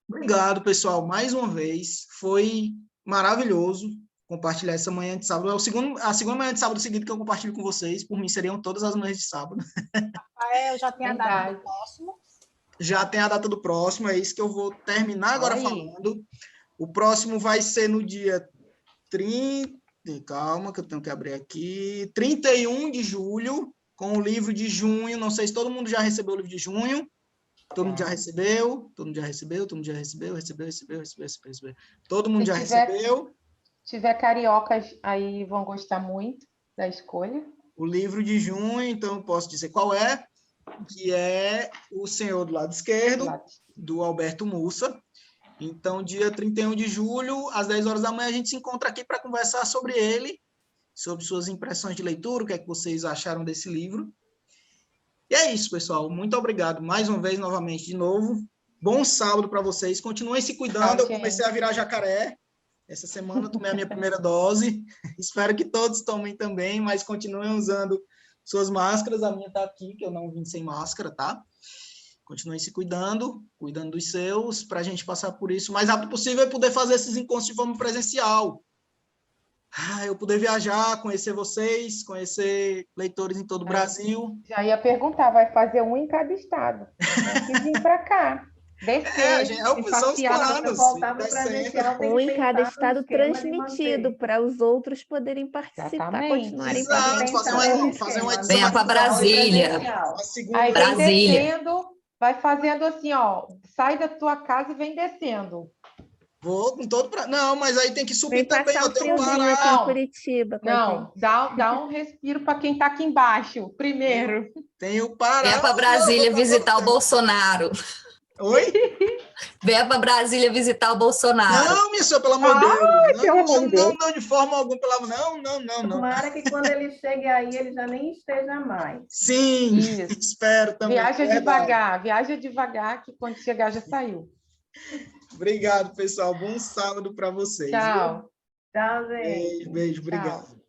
Obrigado, pessoal, mais uma vez. Foi maravilhoso compartilhar essa manhã de sábado. É a segunda manhã de sábado seguida que eu compartilho com vocês. Por mim, seriam todas as manhãs de sábado. Rafael, já tem a data do próximo? Já tem a data do próximo, é isso que eu vou terminar agora falando. O próximo vai ser no dia 30... Calma, que eu tenho que abrir aqui. 31 de julho, com o livro de junho. Não sei se todo mundo já recebeu o livro de junho. Todo mundo já recebeu? Todo mundo já recebeu? Todo mundo já recebeu? Recebeu. Todo mundo já recebeu? Se tiver cariocas, aí vão gostar muito da escolha. O livro de junho, então eu posso dizer qual é, que é O Senhor do Lado Esquerdo, do Alberto Mussa. Então, dia 31 de julho, às 10 horas da manhã, a gente se encontra aqui para conversar sobre ele, sobre suas impressões de leitura, o que é que vocês acharam desse livro. E é isso, pessoal. Muito obrigado mais uma vez, novamente, de novo. Bom sábado para vocês. Continuem se cuidando. Eu comecei a virar jacaré. Essa semana eu tomei a minha primeira dose. Espero que todos tomem também, mas continuem usando suas máscaras. A minha está aqui, que eu não vim sem máscara, tá? Continuem se cuidando dos seus, para a gente passar por isso o mais rápido possível e poder fazer esses encontros de forma presencial. Eu poder viajar, conhecer vocês, conhecer leitores em todo o Brasil. Já ia perguntar, vai fazer um em cada estado. Tem que vir para cá. Descer, são os planos. Ou em cada estado transmitido, para os outros poderem participar, continuarem participando. Venha para Brasília. Aí Brasília. Vai fazendo assim, ó, sai da tua casa e vem descendo. Vou com todo Não, mas aí tem que subir também. Eu tenho Curitiba. Não, dá um respiro para quem está aqui embaixo, primeiro. Tenho Pará. Venha para Brasília visitar o Bolsonaro. Oi? Venha para Brasília visitar o Bolsonaro. Não, minha senhora, pelo amor de Deus. Não, de forma alguma, pelo amor. Não. Tomara que quando ele chegue aí, ele já nem esteja mais. Sim, espero também. Viaja devagar, que quando chegar já saiu. Obrigado, pessoal. Bom sábado para vocês. Tchau. Tchau, gente. Beijo, obrigado.